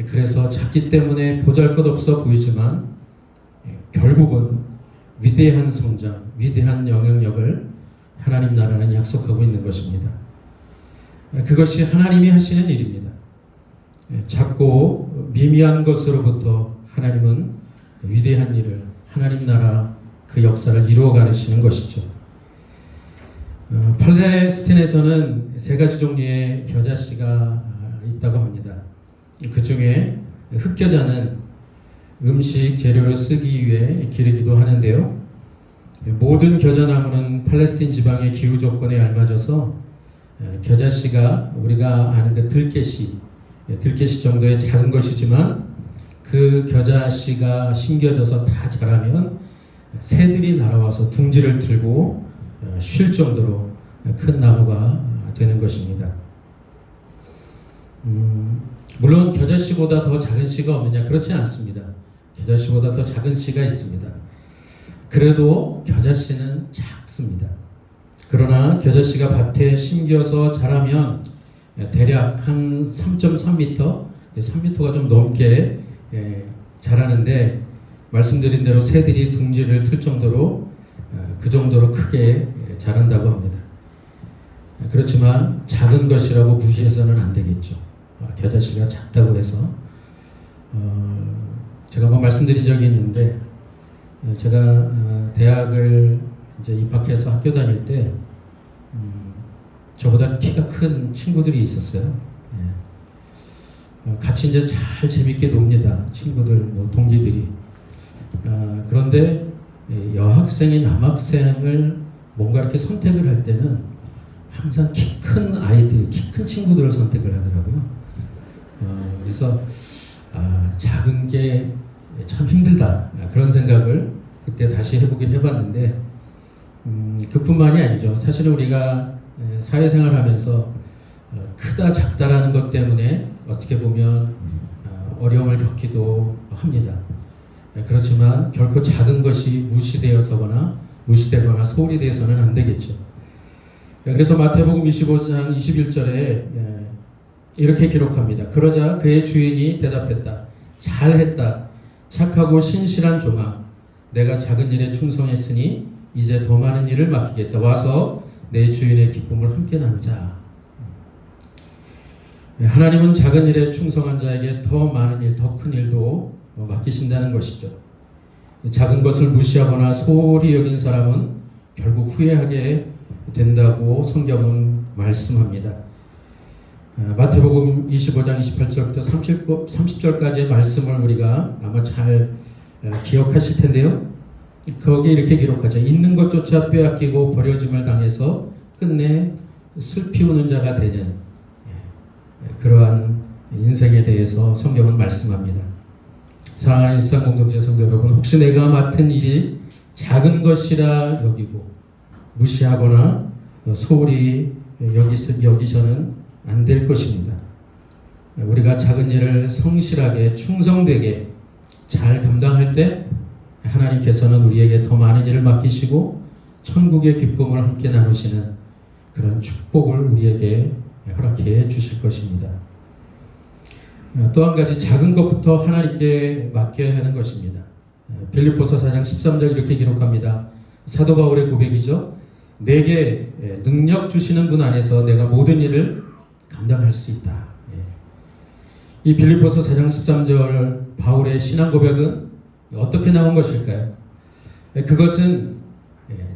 L: 그래서 작기 때문에 보잘것없어 보이지만 결국은 위대한 성장, 위대한 영향력을 하나님 나라는 약속하고 있는 것입니다. 그것이 하나님이 하시는 일입니다. 작고 미미한 것으로부터 하나님은 위대한 일을 하나님 나라 그 역사를 이루어 가시는 것이죠. 팔레스틴에서는 3가지 종류의 겨자씨가 있다고 합니다. 그 중에 흑겨자는 음식 재료로 쓰기 위해 기르기도 하는데요. 모든 겨자나무는 팔레스틴 지방의 기후 조건에 알맞아서 겨자씨가 우리가 아는 그 들깨씨 정도의 작은 것이지만 그 겨자씨가 심겨져서 다 자라면 새들이 날아와서 둥지를 틀고 쉴 정도로 큰 나무가 되는 것입니다. 물론 겨자씨보다 더 작은 씨가 없느냐? 그렇지 않습니다. 겨자씨보다 더 작은 씨가 있습니다. 그래도 겨자씨는 작습니다. 그러나 겨자씨가 밭에 심겨서 자라면 대략 한 3.3m, 3m가 좀 넘게 자라는데 말씀드린 대로 새들이 둥지를 틀 정도로 그 정도로 크게 자란다고 합니다. 그렇지만 작은 것이라고 무시해서는 안 되겠죠. 겨자씨가 작다고 해서 제가 한번 말씀드린 적이 있는데 제가 대학을 이제 입학해서 학교 다닐 때 저보다 키가 큰 친구들이 있었어요. 같이 이제 잘 재밌게 놉니다. 친구들, 뭐 동기들이. 그런데 여학생이 남학생을 뭔가 이렇게 선택을 할 때는 항상 키 큰 아이들, 키 큰 친구들을 선택을 하더라고요. 그래서 작은 게 참 힘들다 그런 생각을 그때 다시 해보긴 해봤는데 그뿐만이 아니죠. 사실은 우리가 사회생활하면서 크다 작다라는 것 때문에 어떻게 보면 어려움을 겪기도 합니다. 그렇지만 결코 작은 것이 무시되거나 소홀히 되어서는 안 되겠죠. 그래서 마태복음 25장 21절에 이렇게 기록합니다. 그러자 그의 주인이 대답했다. 잘했다.
A: 착하고 신실한 종아, 내가 작은 일에 충성했으니 이제 더 많은 일을 맡기겠다. 와서 내 주인의 기쁨을 함께 나누자. 하나님은 작은 일에 충성한 자에게 더 많은 일, 더 큰 일도 맡기신다는 것이죠. 작은 것을 무시하거나 소홀히 여긴 사람은 결국 후회하게 된다고 성경은 말씀합니다. 마태복음 25장 28절부터 30절까지의 말씀을 우리가 아마 잘 기억하실 텐데요. 거기 이렇게 기록하죠. 있는 것조차 빼앗기고 버려짐을 당해서 끝내 슬피 우는 자가 되는 그러한 인생에 대해서 성경은 말씀합니다. 사랑하는 일상공동체 성도 여러분, 혹시 내가 맡은 일이 작은 것이라 여기고 무시하거나 소홀히 여기서는 안 될 것입니다. 우리가 작은 일을 성실하게 충성되게 잘 감당할 때 하나님께서는 우리에게 더 많은 일을 맡기시고 천국의 기쁨을 함께 나누시는 그런 축복을 우리에게 허락해 주실 것입니다. 또 한 가지 작은 것부터 하나님께 맡겨야 하는 것입니다. 빌립보서 4장 13절 이렇게 기록합니다. 사도 바울의 고백이죠. 내게 능력 주시는 분 안에서 내가 모든 일을 감당할 수 있다. 이 빌립보서 4장 13절 바울의 신앙 고백은 어떻게 나온 것일까요? 그것은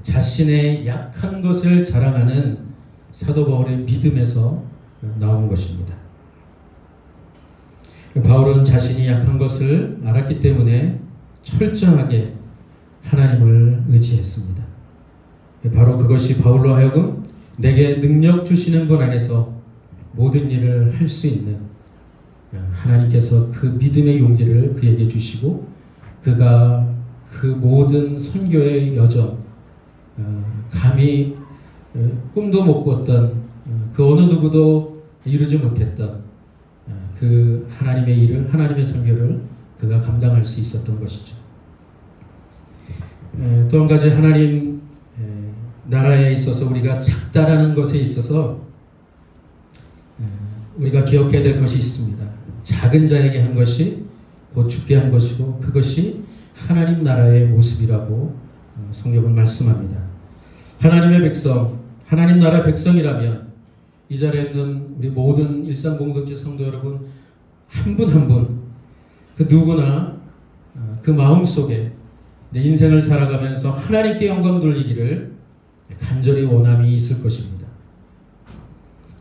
A: 자신의 약한 것을 자랑하는 사도 바울의 믿음에서 나온 것입니다. 바울은 자신이 약한 것을 알았기 때문에 철저하게 하나님을 의지했습니다. 바로 그것이 바울로 하여금 내게 능력 주시는 분 안에서 모든 일을 할 수 있는 하나님께서 그 믿음의 용기를 그에게 주시고 그가 그 모든 선교의 여정, 감히 꿈도 못 꿨던 그 어느 누구도 이루지 못했던 그 하나님의 일을, 하나님의 선교를 그가 감당할 수 있었던 것이죠. 또 한 가지 하나님 나라에 있어서 우리가 작다라는 것에 있어서 우리가 기억해야 될 것이 있습니다. 작은 자에게 한 것이 곧 죽게 한 것이고 그것이 하나님 나라의 모습이라고 성경은 말씀합니다. 하나님의 백성, 하나님 나라 백성이라면 이 자리에 있는 우리 모든 일상공동체 성도 여러분 한 분 한 분 그 누구나 그 마음속에 내 인생을 살아가면서 하나님께 영광 돌리기를 간절히 원함이 있을 것입니다.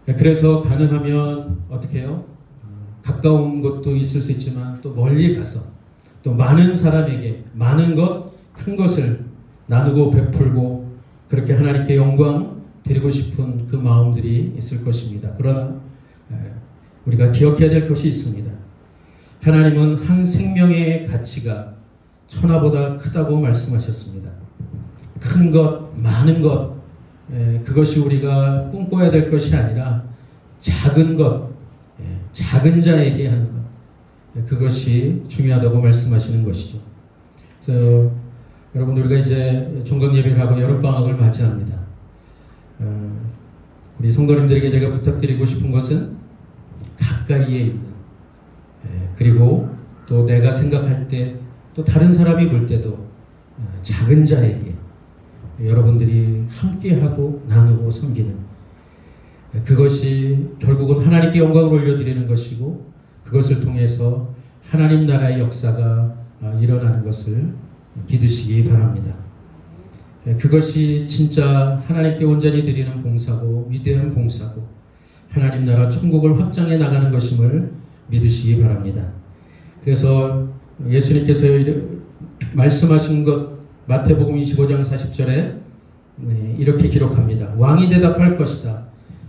A: 그래서 가능하면 어떻게 해요? 가까운 것도 있을 수 있지만 또 멀리 가서 또 많은 사람에게 많은 것, 큰 것을 나누고 베풀고 그렇게 하나님께 영광 드리고 싶은 그 마음들이 있을 것입니다. 그러나 우리가 기억해야 될 것이 있습니다. 하나님은 한 생명의 가치가 천하보다 크다고 말씀하셨습니다. 큰 것, 많은 것, 그것이 우리가 꿈꿔야 될 것이 아니라 작은 것, 작은 자에게 하는 것, 그것이 중요하다고 말씀하시는 것이죠. 그래서 여러분 우리가 이제 종강 예배를 하고 여름방학을 맞이합니다. 우리 성도님들에게 제가 부탁드리고 싶은 것은 가까이에 있는 그리고 또 내가 생각할 때 또 다른 사람이 볼 때도 작은 자에게 여러분들이 함께하고 나누고 섬기는 그것이 결국은 하나님께 영광을 올려드리는 것이고 그것을 통해서 하나님 나라의 역사가 일어나는 것을 믿으시기 바랍니다. 그것이 진짜 하나님께 온전히 드리는 봉사고 위대한 봉사고 하나님 나라 천국을 확장해 나가는 것임을 믿으시기 바랍니다. 그래서 예수님께서 말씀하신 것 마태복음 25장 40절에 이렇게 기록합니다. 왕이 대답할 것이다.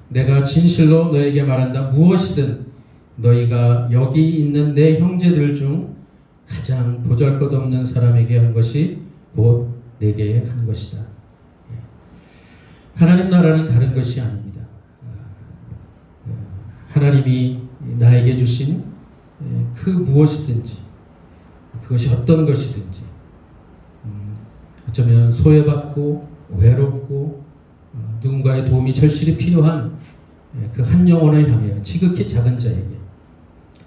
A: 내가 진실로 너에게 말한다. 무엇이든 너희가 여기 있는 내 형제들 중 가장 보잘것없는 사람에게 한 것이 곧 내게 한 것이다. 하나님 나라는 다른 것이 아닙니다. 하나님이 나에게 주신 그 무엇이든지 그것이 어떤 것이든지 어쩌면 소외받고 외롭고 누군가의 도움이 절실히 필요한 그 한 영혼을 향해 지극히 작은 자에게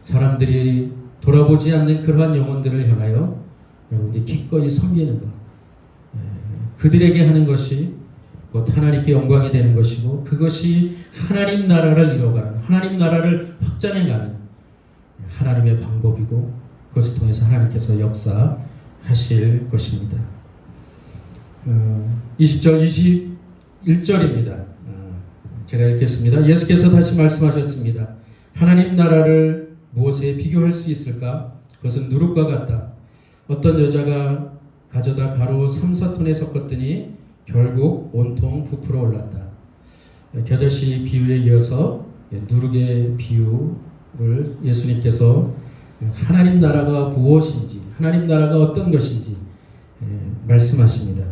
A: 사람들이
C: 돌아보지 않는 그러한 영혼들을 향하여 여러분들이 기꺼이 섬기는 것, 그들에게 하는 것이 곧 하나님께 영광이 되는 것이고, 그것이 하나님 나라를 이뤄가는, 하나님 나라를 확장해가는 하나님의 방법이고, 그것을 통해서 하나님께서 역사하실 것입니다. 20절 21절입니다. 제가 읽겠습니다. 예수께서 다시 말씀하셨습니다. 하나님 나라를 무엇에 비교할 수 있을까? 그것은 누룩과 같다. 어떤 여자가 가져다 가루 3-4톤에 섞었더니 결국 온통 부풀어 올랐다. 겨자씨 비유에 이어서 누룩의 비유를 예수님께서 하나님 나라가 무엇인지, 하나님 나라가 어떤 것인지 말씀하십니다.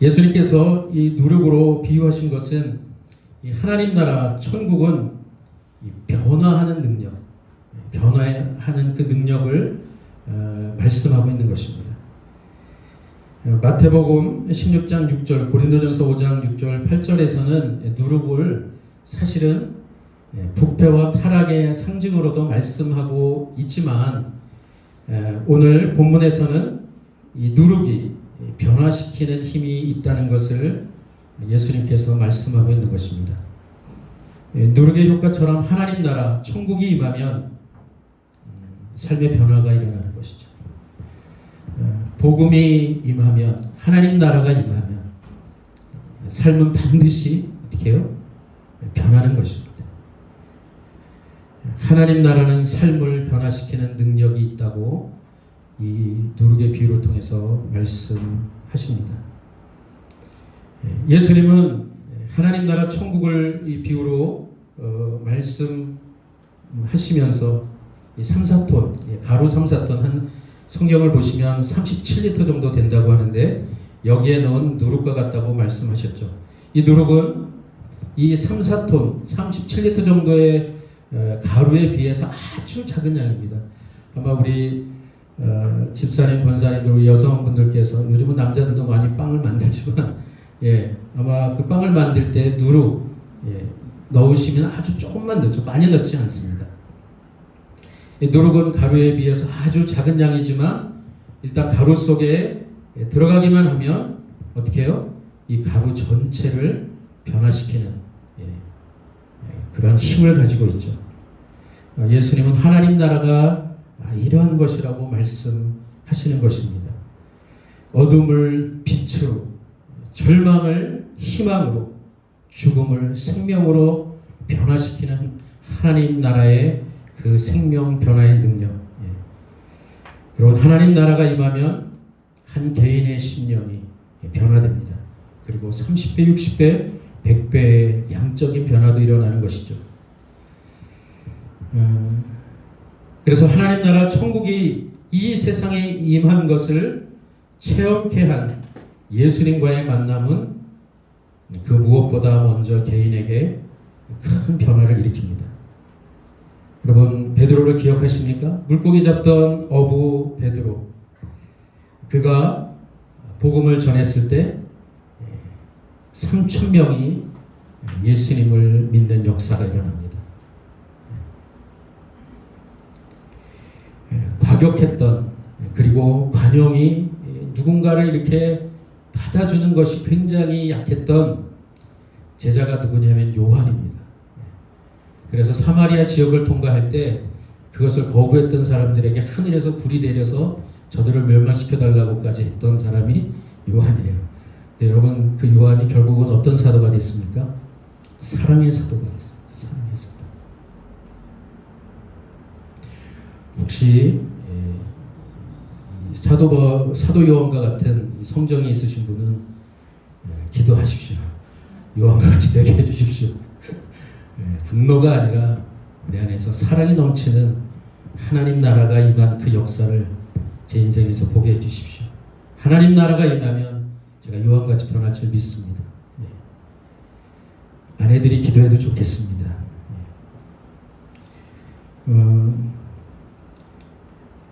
C: 예수님께서 이 누룩으로 비유하신 것은 이 하나님 나라 천국은 이 변화하는 능력, 변화하는 그 능력을 말씀하고 있는 것입니다. 마태복음 16장 6절, 고린도전서 5장 6절, 8절에서는 누룩을 사실은 부패와 타락의 상징으로도 말씀하고 있지만, 오늘 본문에서는 이 누룩이 변화시키는 힘이 있다는 것을 예수님께서 말씀하고 있는 것입니다. 누룩의 효과처럼 하나님 나라, 천국이 임하면 삶의 변화가 일어나는 것이죠. 복음이 임하면, 하나님 나라가 임하면 삶은 반드시 어떻게 해요? 변하는 것입니다. 하나님 나라는 삶을 변화시키는 능력이 있다고 이 누룩의 비유를 통해서 말씀하십니다. 예수님은 하나님 나라 천국을 이 비유로 말씀하시면서 이 3-4톤, 가루 3-4톤 한 성경을 보시면 37리터 정도 된다고 하는데, 여기에 넣은 누룩과 같다고 말씀하셨죠. 이 누룩은 이 3-4톤, 37리터 정도의 가루에 비해서 아주 작은 양입니다. 아마 우리 집사님, 권사님들, 우리 여성분들께서, 요즘은 남자들도 많이 빵을 만들지만, 아마 그 빵을 만들 때 누룩 넣으시면 아주 조금만 넣죠. 많이 넣지 않습니다. 누룩은 가루에 비해서 아주 작은 양이지만, 일단 가루 속에 들어가기만 하면 어떻게 해요? 이 가루 전체를 변화시키는 그러한 힘을 가지고 있죠. 예수님은 하나님 나라가 이러한 것이라고 말씀하시는 것입니다. 어둠을 빛으로, 절망을 희망으로, 죽음을 생명으로 변화시키는 하나님 나라의 그 생명 변화의 능력. 여러분, 하나님 나라가 임하면 한 개인의 신령이 변화됩니다. 그리고 30배, 60배, 100배의 양적인 변화도 일어나는 것이죠. 그래서 하나님 나라 천국이 이 세상에 임한 것을 체험케 한 예수님과의 만남은 그 무엇보다 먼저 개인에게 큰 변화를 일으킵니다. 여러분, 베드로를 기억하십니까? 물고기 잡던 어부 베드로, 그가 복음을 전했을 때 3,000명이 예수님을 믿는 역사가 일어납니다. 과격했던, 그리고 관용이 누군가를 이렇게 받아주는 것이 굉장히 약했던 제자가 누구냐면 요한입니다. 그래서 사마리아 지역을 통과할 때 그것을 거부했던 사람들에게 하늘에서 불이 내려서 저들을 멸망시켜 달라고까지 했던 사람이 요한이에요. 네, 여러분, 그 요한이 결국은 어떤 사도가 됐습니까? 사랑의 사도가 됐습니다. 사랑의 사도. 혹시 사도 요한과 같은 성정이 있으신 분은 기도하십시오. 요한과 같이 되게 해주십시오. 분노가 아니라 내 안에서 사랑이 넘치는 하나님 나라가 임한 그 역사를 제 인생에서 보게 해주십시오. 하나님 나라가 임하면 제가 요한같이 변할 줄 믿습니다. 아내들이 기도해도 좋겠습니다.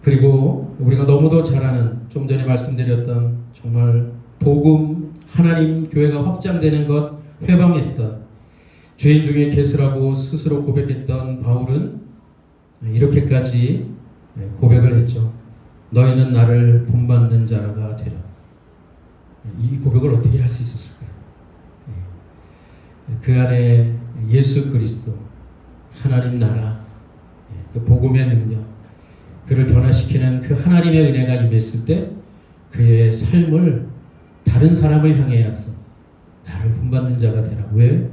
C: 그리고 우리가 너무도 잘 아는, 좀 전에 말씀드렸던 정말 복음, 하나님 교회가 확장되는 것 회방했던, 죄인 중에 게스라고 스스로 고백했던 바울은 이렇게까지 고백을 했죠. 너희는 나를 본받는 자가 되라. 이 고백을 어떻게 할 수 있었을까요? 그 안에 예수 그리스도, 하나님 나라, 그 복음의 능력, 그를 변화시키는 그 하나님의 은혜가 임했을 때 그의 삶을 다른 사람을 향해서 나를 본받는 자가 되라. 왜?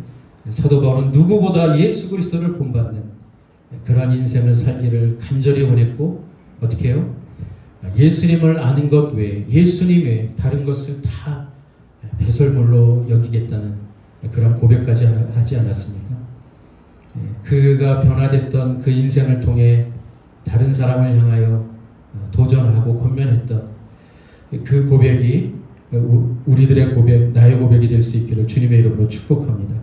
C: 사도 바울은 누구보다 예수 그리스도를 본받는 그러한 인생을 살기를 간절히 원했고, 어떻게 해요? 예수님을 아는 것 외에, 예수님 외에 다른 것을 다 배설물로 여기겠다는 그런 고백까지 하지 않았습니까? 그가 변화됐던 그 인생을 통해 다른 사람을 향하여 도전하고 권면했던 그 고백이 우리들의 고백, 나의 고백이 될 수 있기를 주님의 이름으로 축복합니다.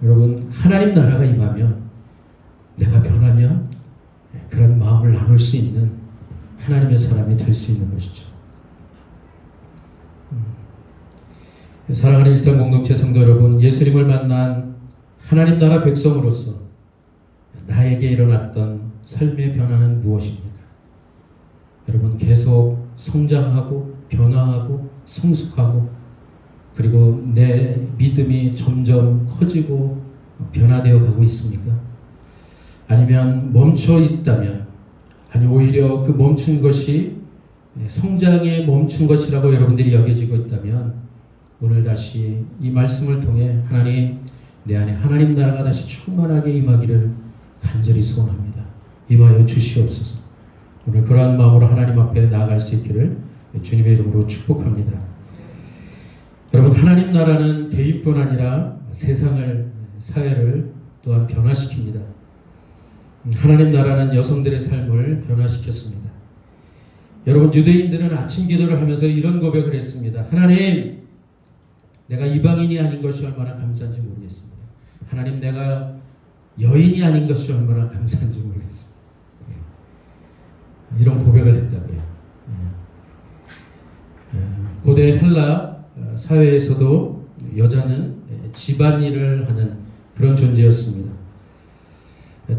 C: 여러분, 하나님 나라가 임하면, 내가 변하면 그런 마음을 나눌 수 있는 하나님의 사람이 될 수 있는 것이죠. 사랑하는 일상 공동체 성도 여러분, 예수님을 만난 하나님 나라 백성으로서 나에게 일어났던 삶의 변화는 무엇입니까? 여러분, 계속 성장하고 변화하고 성숙하고, 그리고 내 믿음이 점점 커지고 변화되어 가고 있습니까? 아니면 멈춰 있다면, 아니 오히려 그 멈춘 것이 성장에 멈춘 것이라고 여러분들이 여겨지고 있다면, 오늘 다시 이 말씀을 통해 하나님, 내 안에 하나님 나라가 다시 충만하게 임하기를 간절히 소원합니다. 임하여 주시옵소서. 오늘 그러한 마음으로 하나님 앞에 나아갈 수 있기를 주님의 이름으로 축복합니다. 여러분, 하나님 나라는 개인뿐 아니라 세상을, 사회를 또한 변화시킵니다. 하나님 나라는 여성들의 삶을 변화시켰습니다. 여러분, 유대인들은 아침 기도를 하면서 이런 고백을 했습니다. 하나님, 내가 이방인이 아닌 것이 얼마나 감사한지 모르겠습니다. 하나님, 내가 여인이 아닌 것이 얼마나 감사한지 모르겠습니다. 이런 고백을 했다고요. 고대 헬라 사회에서도 여자는 집안일을 하는 그런 존재였습니다.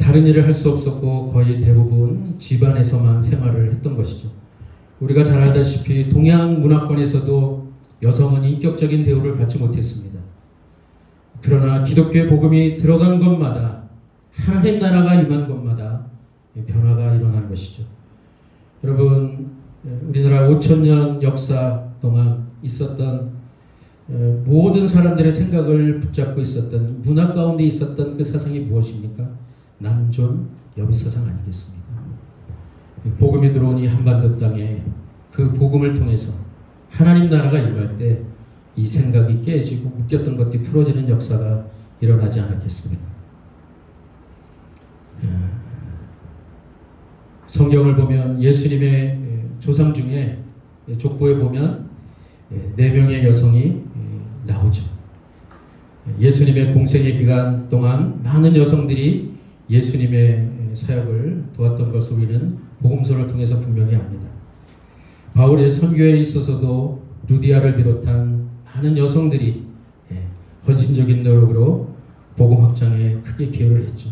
C: 다른 일을 할 수 없었고 거의 대부분 집안에서만 생활을 했던 것이죠. 우리가 잘 알다시피 동양 문화권에서도 여성은 인격적인 대우를 받지 못했습니다. 그러나 기독교의 복음이 들어간 곳마다, 하나님 나라가 임한 곳마다 변화가 일어난 것이죠. 여러분, 우리나라 5,000년 역사 동안 있었던 모든 사람들의 생각을 붙잡고 있었던, 문화 가운데 있었던 그 사상이 무엇입니까? 남존 여비 사상 아니겠습니까? 복음이 들어오니 한반도 땅에 그 복음을 통해서 하나님 나라가 임할 때 이 생각이 깨지고 묶였던 것들이 풀어지는 역사가 일어나지 않았겠습니까? 성경을 보면 예수님의 조상 중에 족보에 보면 4명의 여성이 나오죠. 예수님의 공생의 기간 동안 많은 여성들이 예수님의 사역을 도왔던 것을 우리는 복음서를 통해서 분명히 압니다. 바울의 선교에 있어서도 루디아를 비롯한 많은 여성들이 헌신적인 노력으로 복음 확장에 크게 기여를 했죠.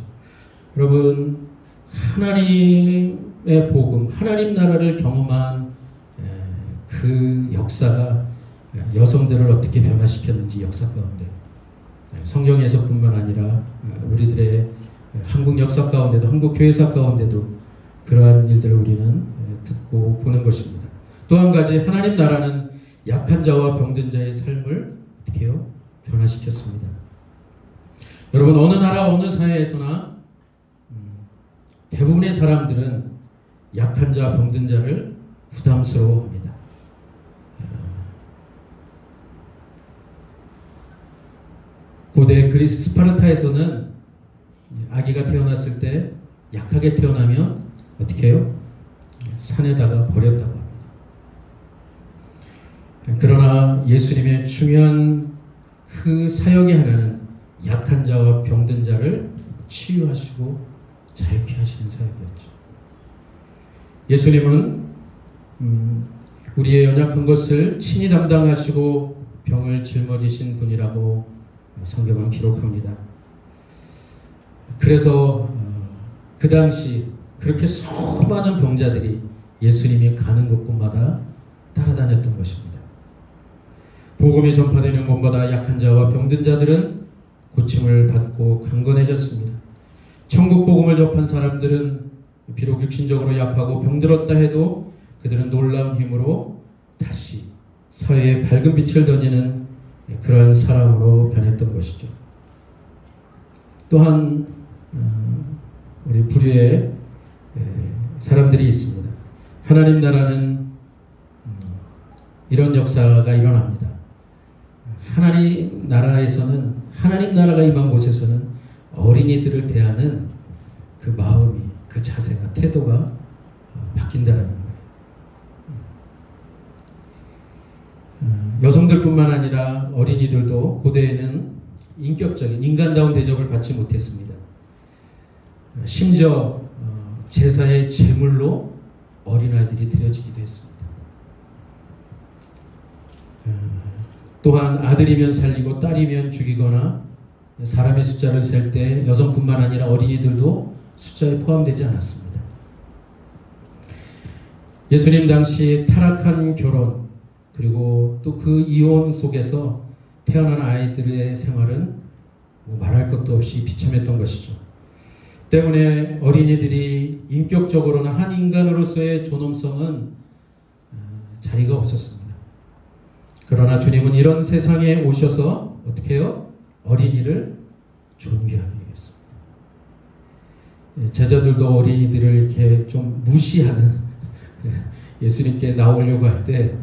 C: 여러분, 하나님의 복음, 하나님 나라를 경험한 그 역사가 여성들을 어떻게 변화시켰는지 역사 가운데, 성경에서뿐만 아니라 우리들의 한국 역사 가운데도, 한국 교회사 가운데도 그러한 일들을 우리는 듣고 보는 것입니다. 또 한 가지, 하나님 나라는 약한 자와 병든 자의 삶을 어떻게 해요? 변화시켰습니다. 여러분, 어느 나라, 어느 사회에서나 대부분의 사람들은 약한 자, 병든 자를 부담스러워합니다. 고대 그리스 스파르타에서는 아기가 태어났을 때 약하게 태어나면 어떻게 해요? 산에다가 버렸다고 합니다. 그러나 예수님의 중요한 그 사역의 하나는 약한 자와 병든 자를 치유하시고 자유케 하시는 사역이었죠. 예수님은 우리의 연약한 것을 친히 담당하시고 병을 짊어지신 분이라고 성경은 기록합니다. 그래서 그 당시 그렇게 수많은 병자들이 예수님이 가는 곳곳마다 따라다녔던 것입니다. 복음이 전파되는 곳마다 약한 자와 병든 자들은 고침을 받고 강건해졌습니다. 천국 복음을 접한 사람들은 비록 육신적으로 약하고 병들었다 해도 그들은 놀라운 힘으로 다시 사회에 밝은 빛을 던지는 그러한 사람으로 변했던 것이죠. 또한 우리 부류에 사람들이 있습니다. 하나님 나라는 이런 역사가 일어납니다. 하나님 나라에서는, 하나님 나라가 임한 곳에서는 어린이들을 대하는 그 마음이, 그 자세가, 태도가 바뀐다는 거예요. 여성들뿐만 아니라 어린이들도 고대에는 인격적인 인간다운 대접을 받지 못했습니다. 심지어 제사의 제물로 어린아이들이 드려지기도 했습니다. 또한 아들이면 살리고 딸이면 죽이거나 사람의 숫자를 셀 때 여성뿐만 아니라 어린이들도 숫자에 포함되지 않았습니다. 예수님 당시 타락한 결혼, 그리고 또 그 이혼 속에서 태어난 아이들의 생활은 말할 것도 없이 비참했던 것이죠. 때문에 어린이들이 인격적으로나 한 인간으로서의 존엄성은 자리가 없었습니다. 그러나 주님은 이런 세상에 오셔서 어떻게 해요? 어린이를 존귀하게 하겠습니다. 제자들도 어린이들을 이렇게 좀 무시하는, 예수님께 나오려고 할 때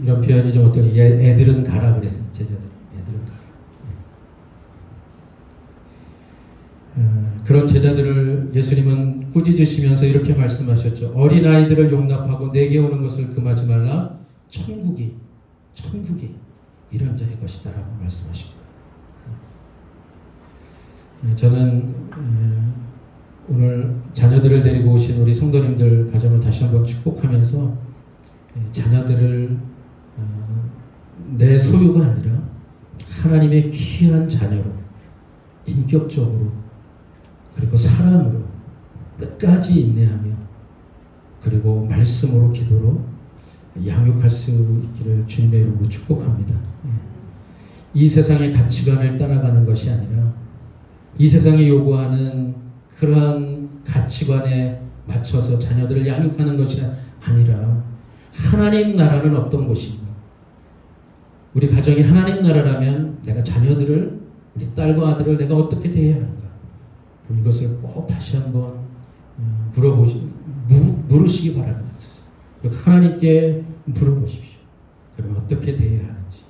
C: 이런 표현이 좀 어떤, 애들은 가라 그랬습니다. 제자들, 애들은 가라. 그런 제자들을 예수님은 꾸짖으시면서 이렇게 말씀하셨죠. 어린아이들을 용납하고 내게 오는 것을 금하지 말라. 천국이 이런 자의 것이다 라고 말씀하십니다. 저는 오늘 자녀들을 데리고 오신 우리 성도님들 가정을 다시 한번 축복하면서 자녀들을 내 소유가 아니라 하나님의 귀한 자녀로, 인격적으로, 그리고 사랑으로 끝까지 인내하며, 그리고 말씀으로, 기도로 양육할 수 있기를 주님의 이름으로 축복합니다. 이 세상의 가치관을 따라가는 것이 아니라 이 세상이 요구하는 그러한 가치관에 맞춰서 자녀들을 양육하는 것이 아니라 하나님 나라는 어떤 곳인가? 우리 가정이 하나님 나라라면 내가 자녀들을, 우리 딸과 아들을 내가 어떻게 대해야 하는가? 이것을 꼭 다시 한번 물으시기 바랍니다. 하나님께 물어보십시오. 그럼 어떻게 대해야 하는지.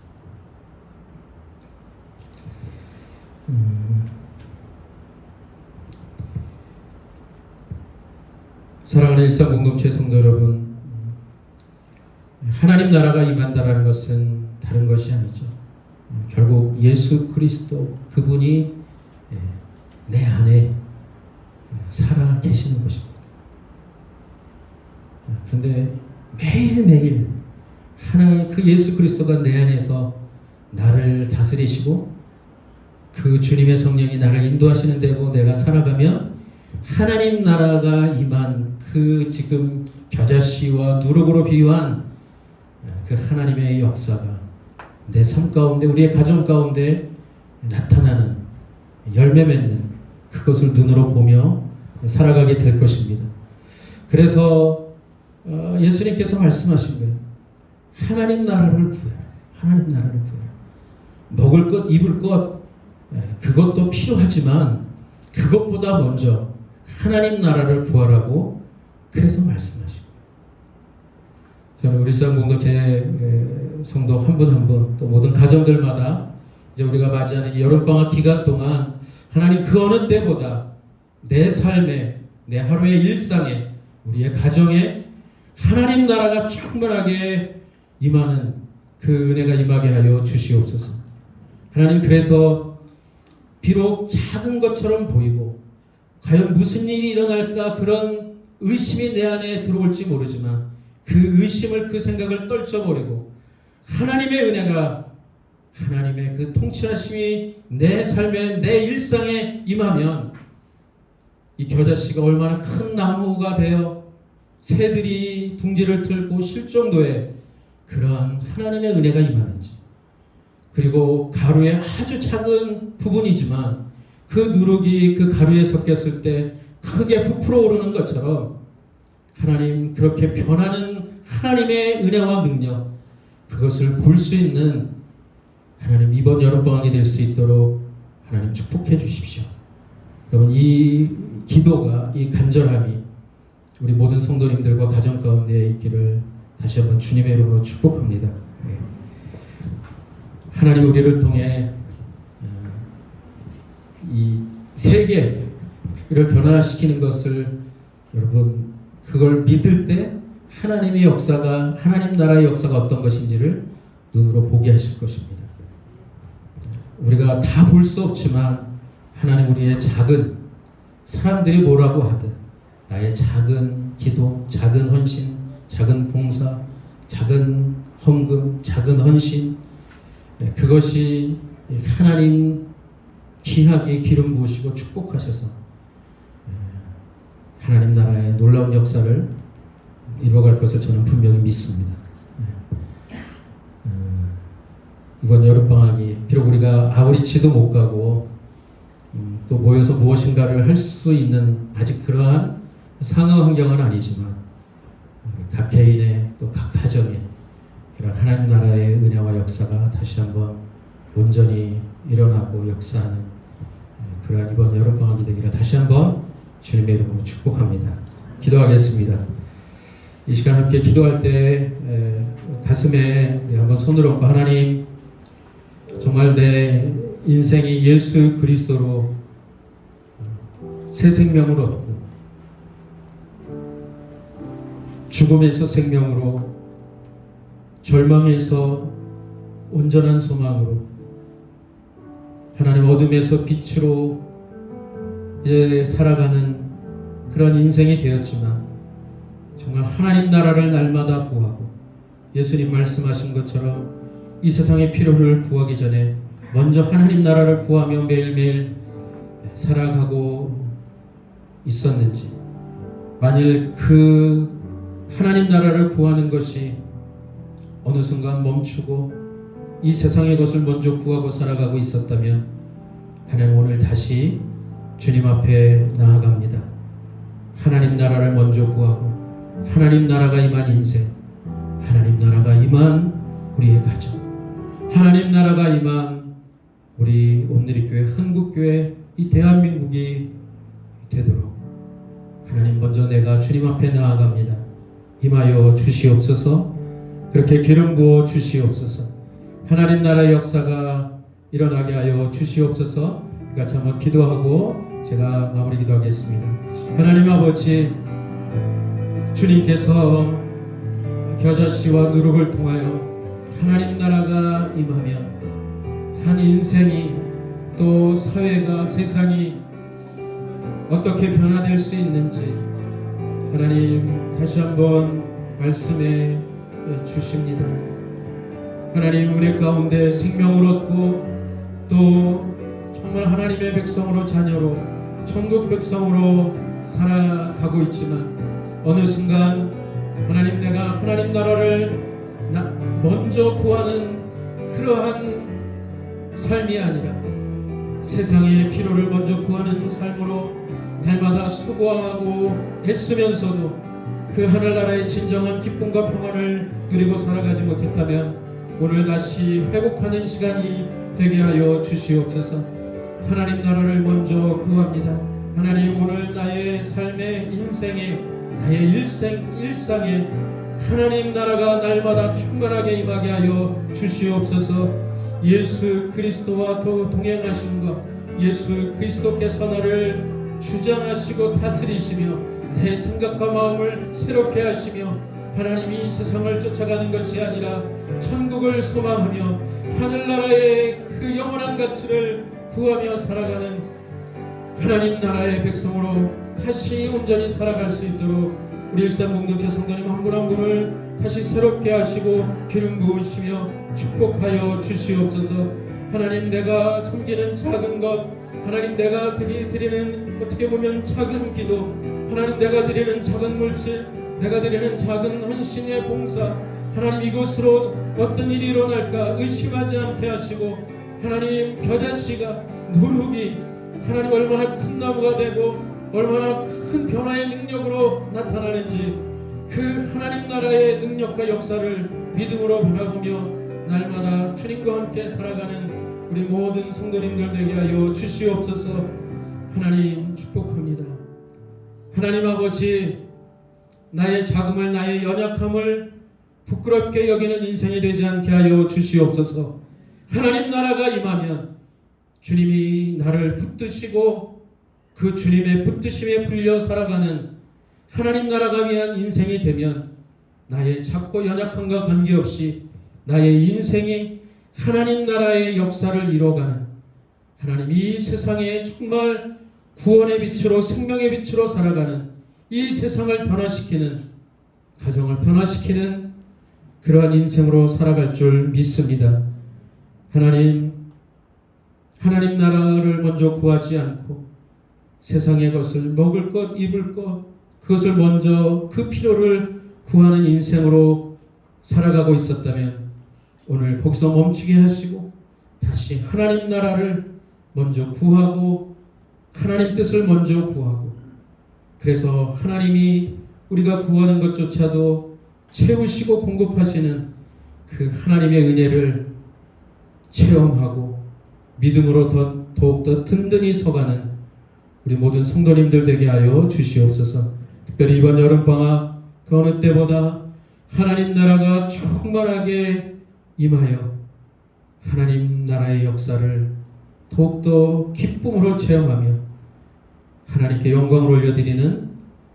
C: 사랑하는 일상공동체 성도 여러분, 하나님 나라가 임한다라는 것은 다른 것이 아니죠. 결국 예수 그리스도, 그분이 내 안에 살아 계시는 것입니다. 그런데 매일매일 하나님, 그 예수 그리스도가 내 안에서 나를 다스리시고 그 주님의 성령이 나를 인도하시는 대로 내가 살아가면 하나님 나라가 임한 그 지금 겨자씨와 누룩으로 비유한 그 하나님의 역사가 내 삶 가운데, 우리의 가정 가운데 나타나는, 열매 맺는 그것을 눈으로 보며 살아가게 될 것입니다. 그래서 예수님께서 말씀하신 거예요. 하나님 나라를 구해라. 하나님 나라를 구해라. 먹을 것, 입을 것, 그것도 필요하지만 그것보다 먼저 하나님 나라를 구하라고 그래서 말씀하신 거예요. 저는 우리 쌍 공동체 성도 한 분 한 분, 또 모든 가정들마다 이제 우리가 맞이하는 이 여름방학 기간 동안 하나님 그 어느 때보다 내 삶에, 내 하루의 일상에, 우리의 가정에 하나님 나라가 충만하게 임하는 그 은혜가 임하게 하여 주시옵소서. 하나님, 그래서 비록 작은 것처럼 보이고 과연 무슨 일이 일어날까 그런 의심이 내 안에 들어올지 모르지만 그 의심을, 그 생각을 떨쳐버리고 하나님의 은혜가, 하나님의 그 통치하심이 내 삶에, 내 일상에 임하면 이 겨자씨가 얼마나 큰 나무가 되어 새들이 둥지를 틀고 쉴 정도의 그러한 하나님의 은혜가 임하는지, 그리고 가루의 아주 작은 부분이지만 그 누룩이 그 가루에 섞였을 때 크게 부풀어 오르는 것처럼 하나님 그렇게 변하는 하나님의 은혜와 능력, 그것을 볼 수 있는 하나님 이번 여름방학이 될 수 있도록 하나님 축복해 주십시오. 여러분, 이 기도가, 이 간절함이 우리 모든 성도님들과 가정 가운데 있기를 다시 한번 주님의 이름으로 축복합니다. 하나님 우리를 통해 이 세계를 변화시키는 것을, 여러분 그걸 믿을 때 하나님의 역사가, 하나님 나라의 역사가 어떤 것인지를 눈으로 보게 하실 것입니다. 우리가 다 볼 수 없지만 하나님 우리의 작은, 사람들이 뭐라고 하든 나의 작은 기도, 작은 헌신, 작은 봉사, 작은 헌금, 작은 헌신, 그것이 하나님 귀하게 기름 부으시고 축복하셔서 하나님 나라의 놀라운 역사를 이루어갈 것을 저는 분명히 믿습니다. 이번 여름방학이 비록 우리가 아우리치도 못 가고 또 모여서 무엇인가를 할 수 있는 아직 그러한 상황 환경은 아니지만 각 개인의 또 각 가정에 이런 하나님 나라의 은혜와 역사가 다시 한번 온전히 일어나고 역사하는 그러한 이번 여름방학이 되기를 다시 한번 주님의 이름으로 축복합니다. 기도하겠습니다. 이 시간 함께 기도할 때 가슴에 한번 손을 얹고, 하나님 정말 내 인생이 예수 그리스도로 새 생명을 얻고 죽음에서 생명으로, 절망에서 온전한 소망으로, 하나님 어둠에서 빛으로 이제 살아가는 그런 인생이 되었지만 정말 하나님 나라를 날마다 구하고 예수님 말씀하신 것처럼 이 세상의 필요를 구하기 전에 먼저 하나님 나라를 구하며 매일매일 살아가고 있었는지, 만일 그 하나님 나라를 구하는 것이 어느 순간 멈추고 이 세상의 것을 먼저 구하고 살아가고 있었다면 하나님 오늘 다시 주님 앞에 나아갑니다. 하나님 나라를 먼저 구하고 하나님 나라가 임한 인생, 하나님 나라가 임한 우리의 가정, 하나님 나라가 임한 우리 온누리교회, 한국교회, 이 대한민국이 되도록 하나님 먼저 내가 주님 앞에 나아갑니다. 임하여 주시옵소서. 그렇게 기름 부어 주시옵소서. 하나님 나라의 역사가 일어나게 하여 주시옵소서. 같이 한번 기도하고 제가 마무리 기도하겠습니다. 하나님 아버지, 주님께서 겨자씨와 누룩을 통하여 하나님 나라가 임하면 한 인생이, 또 사회가, 세상이 어떻게 변화될 수 있는지 하나님 다시 한번 말씀해 주십니다. 하나님 우리 가운데 생명을 얻고 또 정말 하나님의 백성으로, 자녀로, 천국 백성으로 살아가고 있지만 어느 순간 하나님, 내가 하나님 나라를 먼저 구하는 그러한 삶이 아니라 세상의 필요를 먼저 구하는 삶으로 날마다 수고하고 애쓰면서도 그 하늘나라의 진정한 기쁨과 평안을 누리고 살아가지 못했다면 오늘 다시 회복하는 시간이 되게 하여 주시옵소서. 하나님 나라를 먼저 구합니다. 하나님 오늘 나의 삶의 인생에, 나의 일상에 하나님 나라가 날마다 충만하게 임하게 하여 주시옵소서. 예수 그리스도와 동행하심과 예수 그리스도께서 나를 주장하시고 다스리시며 내 생각과 마음을 새롭게 하시며 하나님이 세상을 쫓아가는 것이 아니라 천국을 소망하며 하늘나라의 그 영원한 가치를 구하며 살아가는 하나님 나라의 백성으로 다시 온전히 살아갈 수 있도록 우리 일산공동체 성도님 한 분 한 분을 다시 새롭게 하시고 기름 부으시며 축복하여 주시옵소서. 하나님 내가 섬기는 작은 것, 하나님 내가 드리는 어떻게 보면 작은 기도, 하나님 내가 드리는 작은 물질, 내가 드리는 작은 헌신의 봉사, 하나님 이곳으로 어떤 일이 일어날까 의심하지 않게 하시고, 하나님 겨자씨가 누룩이 하나님 얼마나 큰 나무가 되고 얼마나 큰 변화의 능력으로 나타나는지, 그 하나님 나라의 능력과 역사를 믿음으로 바라보며 날마다 주님과 함께 살아가는 우리 모든 성도님들 되게 하여 주시옵소서. 하나님 축복합니다. 하나님 아버지, 나의 자금을, 나의 연약함을 부끄럽게 여기는 인생이 되지 않게 하여 주시옵소서. 하나님 나라가 임하면 주님이 나를 붙드시고 그 주님의 붙드심에 풀려 살아가는 하나님 나라가 위한 인생이 되면 나의 작고 연약함과 관계없이 나의 인생이 하나님 나라의 역사를 이뤄가는, 하나님 이 세상에 정말 구원의 빛으로 생명의 빛으로 살아가는, 이 세상을 변화시키는, 가정을 변화시키는 그러한 인생으로 살아갈 줄 믿습니다. 하나님 나라를 먼저 구하지 않고 세상의 것을 먹을 것, 입을 것, 그것을 먼저 그 필요를 구하는 인생으로 살아가고 있었다면 오늘 거기서 멈추게 하시고 다시 하나님 나라를 먼저 구하고 하나님 뜻을 먼저 구하고, 그래서 하나님이 우리가 구하는 것조차도 채우시고 공급하시는 그 하나님의 은혜를 체험하고 믿음으로 더욱더 든든히 서가는 우리 모든 성도님들 되게 하여 주시옵소서. 특별히 이번 여름방학 그 어느 때보다 하나님 나라가 충만하게 임하여 하나님 나라의 역사를 더욱더 기쁨으로 체험하며 하나님께 영광을 올려드리는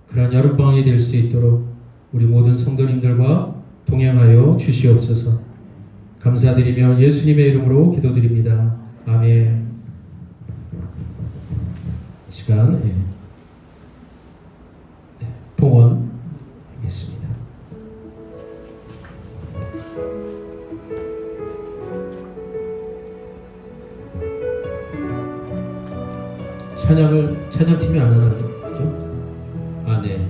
C: 그러한 여름방학이 될 수 있도록 우리 모든 성도님들과 동행하여 주시옵소서. 감사드리며 예수님의 이름으로 기도드립니다. 아멘. 시간 봉헌하겠습니다. 찬양팀이 안 하나요? 그죠? 아, 네.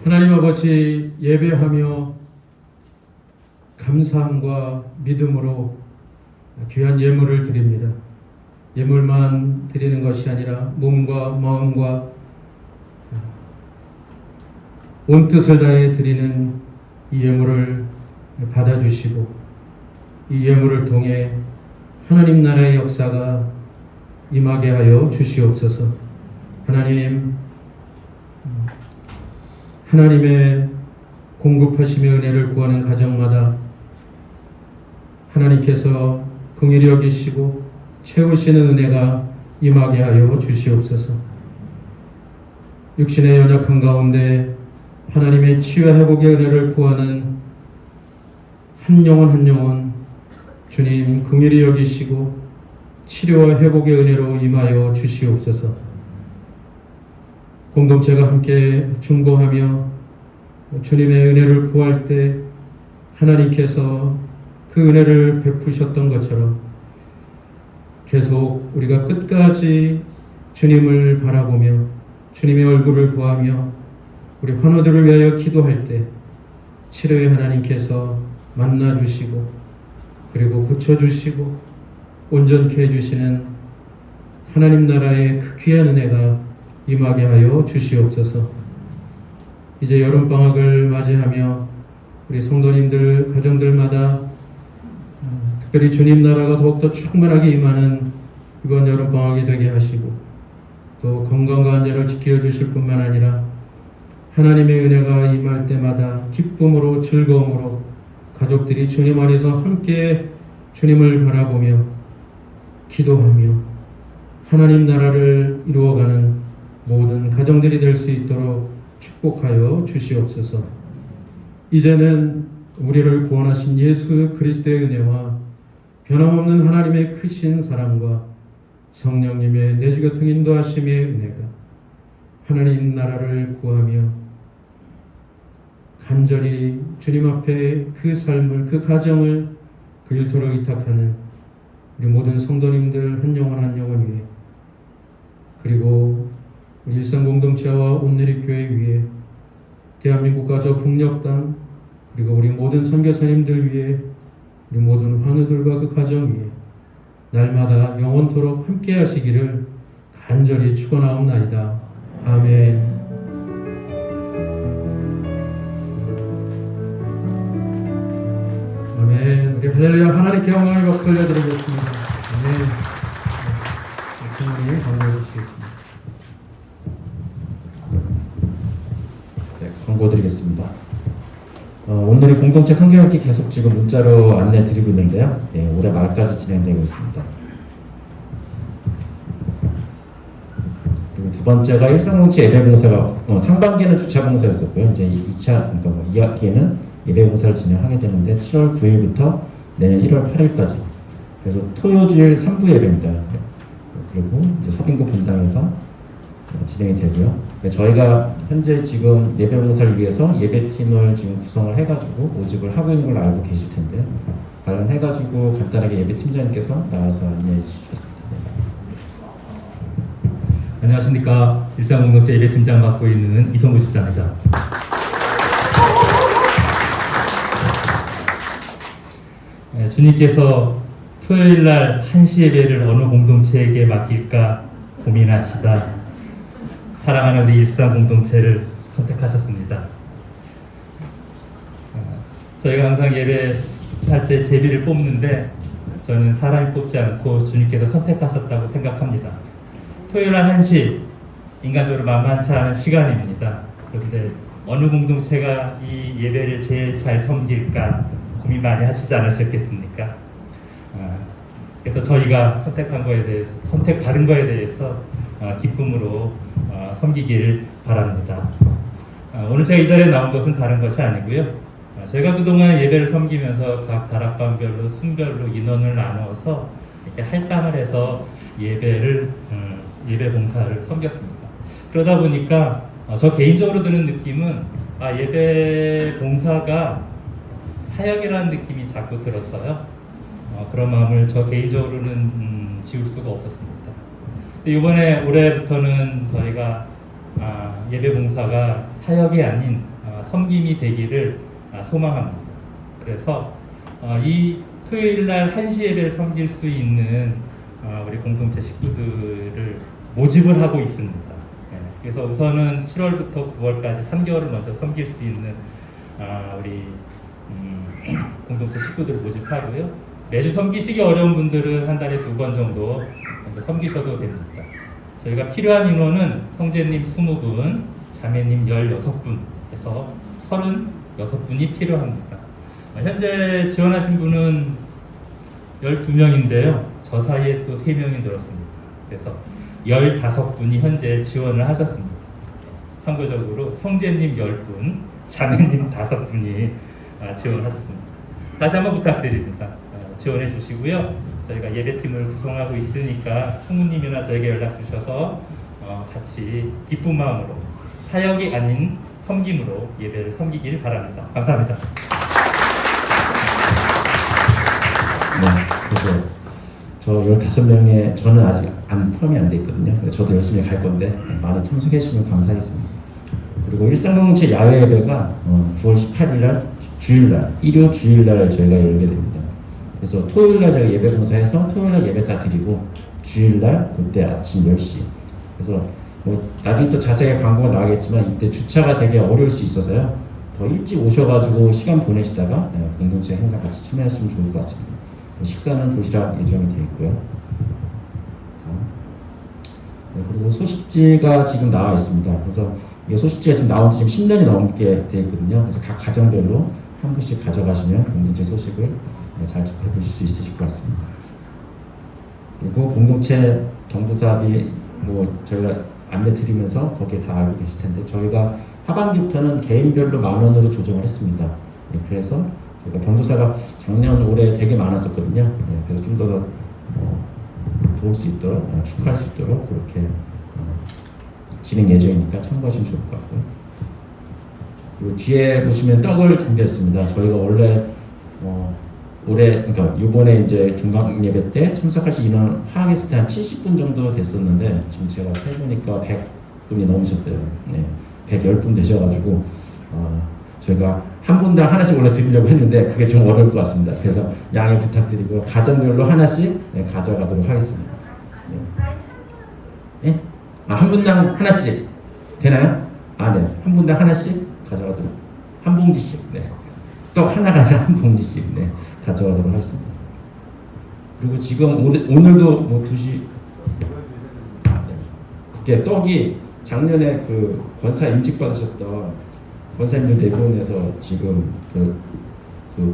C: 하나님 아버지, 예배하며 감사함과 믿음으로 귀한 예물을 드립니다. 예물만 드리는 것이 아니라 몸과 마음과 온 뜻을 다해 드리는 이 예물을 받아주시고 이 예물을 통해 하나님 나라의 역사가 임하게 하여 주시옵소서. 하나님, 하나님의 공급하심의 은혜를 구하는 가정마다 하나님께서 긍휼히 여기시고 채우시는 은혜가 임하게 하여 주시옵소서. 육신의 연약한 가운데 하나님의 치유와 회복의 은혜를 구하는 한 영혼 한 영혼 주님 긍휼히 여기시고 치료와 회복의 은혜로 임하여 주시옵소서. 공동체가 함께 중보하며 주님의 은혜를 구할 때 하나님께서 그 은혜를 베푸셨던 것처럼 계속 우리가 끝까지 주님을 바라보며 주님의 얼굴을 구하며 우리 환우들을 위하여 기도할 때 치료의 하나님께서 만나주시고 그리고 고쳐주시고 온전케 해주시는 하나님 나라의 그 귀한 은혜가 임하게 하여 주시옵소서. 이제 여름방학을 맞이하며 우리 성도님들 가정들마다 특별히 주님 나라가 더욱더 충만하게 임하는 이번 여름방학이 되게 하시고 또 건강과 안전을 지켜주실 뿐만 아니라 하나님의 은혜가 임할 때마다 기쁨으로 즐거움으로 가족들이 주님 안에서 함께 주님을 바라보며 기도하며 하나님 나라를 이루어가는 모든 가정들이 될 수 있도록 축복하여 주시옵소서. 이제는 우리를 구원하신 예수 그리스도의 은혜와 변함없는 하나님의 크신 사랑과 성령님의 내주교통 인도하심의 은혜가 하나님 나라를 구하며 간절히 주님 앞에 그 삶을 그 가정을 그 일터로 의탁하는 우리 모든 성도님들 한 영혼 한 영혼 위에 그리고 우리 일상공동체와 온누리교회 위에 대한민국과 저 북녘 땅 그리고 우리 모든 선교사님들 위에 우리 모든 환우들과 그 가정 위에 날마다 영원토록 함께 하시기를 간절히 축원하옵나이다. 아멘. 아멘. 우리 할렐루야 하나님께 영광의 박수 올려드리겠습니다. 아멘. 주님이 강조해 주시겠습니다.
A: 네, 광고 드리겠습니다. 오늘의 공동체 성경읽기 계속 지금 문자로 안내 드리고 있는데요. 네, 올해 말까지 진행되고 있습니다. 그리고 두 번째가 일상공동체 예배봉사가 상반기에는 주차봉사였었고요. 이제 2차 그러니까 2학기에는 예배봉사를 진행하게 되는데 7월 9일부터 내년 1월 8일까지 그래서 토요주일 3부 예배입니다. 그리고 이제 서빙고 분당에서 진행이 되고요. 저희가 현재 지금 예배봉사를 위해서 예배팀을 지금 구성을 해가지고 모집을 하고 있는 걸 알고 계실 텐데 관련해가지고 간단하게 예배팀장님께서 나와서 안내해 주시겠습니다.
D: 안녕하십니까. 일상공동체 예배팀장 맡고 있는 이성구 집사입니다. 주님께서 토요일날 1시 예배를 어느 공동체에게 맡길까 고민하시다 사랑하는 우리 일상공동체를 선택하셨습니다. 저희가 항상 예배할 때 제비를 뽑는데 저는 사람이 뽑지 않고 주님께서 선택하셨다고 생각합니다. 토요일날 1시 인간적으로 만만치 않은 시간입니다. 그런데 어느 공동체가 이 예배를 제일 잘 섬길까 고민 많이 하시지 않으셨겠습니까? 그래서 저희가 선택한 거에 대해서 선택받은 거에 대해서 기쁨으로 섬기길 바랍니다. 오늘 제가 이 자리에 나온 것은 다른 것이 아니고요. 저희가 그동안 예배를 섬기면서 각 다락방별로 순별로 인원을 나누어서 이렇게 할당을 해서 예배 봉사를 섬겼습니다. 그러다 보니까 저 개인적으로 드는 느낌은 예배 봉사가 사역이라는 느낌이 자꾸 들었어요. 그런 마음을 저 개인적으로는 지울 수가 없었습니다. 이번에 올해부터는 저희가 예배 봉사가 사역이 아닌 섬김이 되기를 소망합니다. 그래서 이 토요일날 1시 예배를 섬길 수 있는 우리 공동체 식구들을 모집을 하고 있습니다. 그래서 우선은 7월부터 9월까지 3개월을 먼저 섬길 수 있는 우리 공동체 식구들을 모집하고요. 매주 섬기시기 어려운 분들은 한 달에 2번 정도 먼저 섬기셔도 됩니다. 저희가 필요한 인원은 성재님 20분, 자매님 16분에서 36분이 필요합니다. 현재 지원하신 분은 12명인데요. 저 사이에 또 3명이 늘었습니다. 그래서 15분이 현재 지원을 하셨습니다. 참고적으로 형제님 10분, 자매님 5분이 지원하셨습니다. 다시 한번 부탁드립니다. 지원해 주시고요. 저희가 예배팀을 구성하고 있으니까 총무님이나 저에게 연락 주셔서 같이 기쁜 마음으로 사역이 아닌 섬김으로 예배를 섬기길 바랍니다. 감사합니다.
A: 네, 그래서 저 15명에 저는 아직 포함이 안 돼 있거든요. 저도 열심히 갈 건데 많이 참석해 주시면 감사하겠습니다. 그리고 일상공동체 야외 예배가 9월 18일 날 주일날, 일요 주일날 저희가 열게 됩니다. 그래서 토요일날 저희가 예배 봉사해서 토요일날 예배 다 드리고 주일날 그때 아침 10시. 그래서 뭐 나중에 또 자세하게 광고가 나가겠지만 이때 주차가 되게 어려울 수 있어서요. 더 일찍 오셔가지고 시간 보내시다가 공동체 행사 같이 참여하시면 좋을 것 같습니다. 식사는 도시락 예정이 되어 있고요. 그리고 소식지가 지금 나와 있습니다. 그래서 이 소식지가 지금 나온 지 지금 10년이 넘게 되어 있거든요. 그래서 각 가정별로 한 분씩 가져가시면 공동체 소식을 잘 접해 보실 수 있으실 것 같습니다. 그리고 공동체 경부사업이 뭐 저희가 안내 드리면서 거기에 다 알고 계실 텐데 저희가 하반기부터는 개인별로 10,000원으로 조정을 했습니다. 그래서 저희가 경조사가 작년 올해 되게 많았었거든요. 그래서 좀 더 도울 수 있도록 축하할 수 있도록 그렇게 진행 예정이니까 참고하시면 좋을 것 같고요. 그리고 뒤에 보시면 떡을 준비했습니다. 저희가 원래 올해 그러니까 이번에 이제 중간 예배 때 참석하실 인원 파악했을 때 한 70분 정도 됐었는데 지금 제가 세보니까 100분이 넘으셨어요. 네, 110분 되셔가지고 저희가 한 분당 하나씩 원래 드리려고 했는데 그게 좀 어려울 것 같습니다. 그래서 양해 부탁드리고 가정별로 하나씩 가져가도록 하겠습니다. 네? 네? 한 분당 하나씩 되나요? 네. 한 분당 하나씩 가져가도록 한 봉지씩. 네. 떡 하나가 아니라 한 봉지씩 가져가도록 하겠습니다. 그리고 지금 오늘도 뭐 2시 그게 떡이 작년에 그 권사 임직 받으셨던 권사님들 대부분에서 지금 그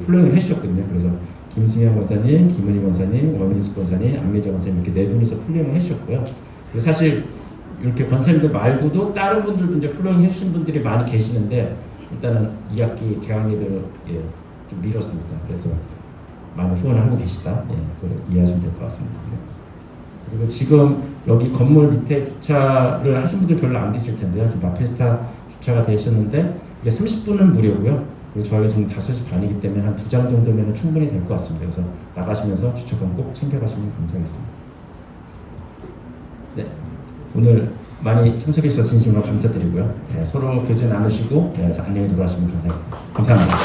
A: 플로잉을 해주셨거든요. 그래서 김승현 권사님, 김은희 권사님, 원민수 권사님, 안미정 권사님 이렇게 4분이서 플로잉을 해주셨고요. 그리고 사실 이렇게 권사님들 말고도 다른 분들도 이제 플로잉 해주신 분들이 많이 계시는데 일단은 2학기 개학 예배를 좀 미뤘습니다. 그래서 많은 후원을 하고 계시다. 그걸 이해하시면 될 것 같습니다. 그리고 지금 여기 건물 밑에 주차를 하신 분들 별로 안 계실 텐데요. 지금 마페스타 주차가 되셨는데 이게 30분은 무료고요. 그리고 저희 지금 5시 반이기 때문에 한 2장 정도면 충분히 될 것 같습니다. 그래서 나가시면서 주차권 꼭 챙겨가시면 감사하겠습니다. 네, 오늘 많이 참석해 주셔서 진심으로 감사드리고요. 서로 교제 나누시고 안녕히 돌아가시면 감사합니다. 감사합니다.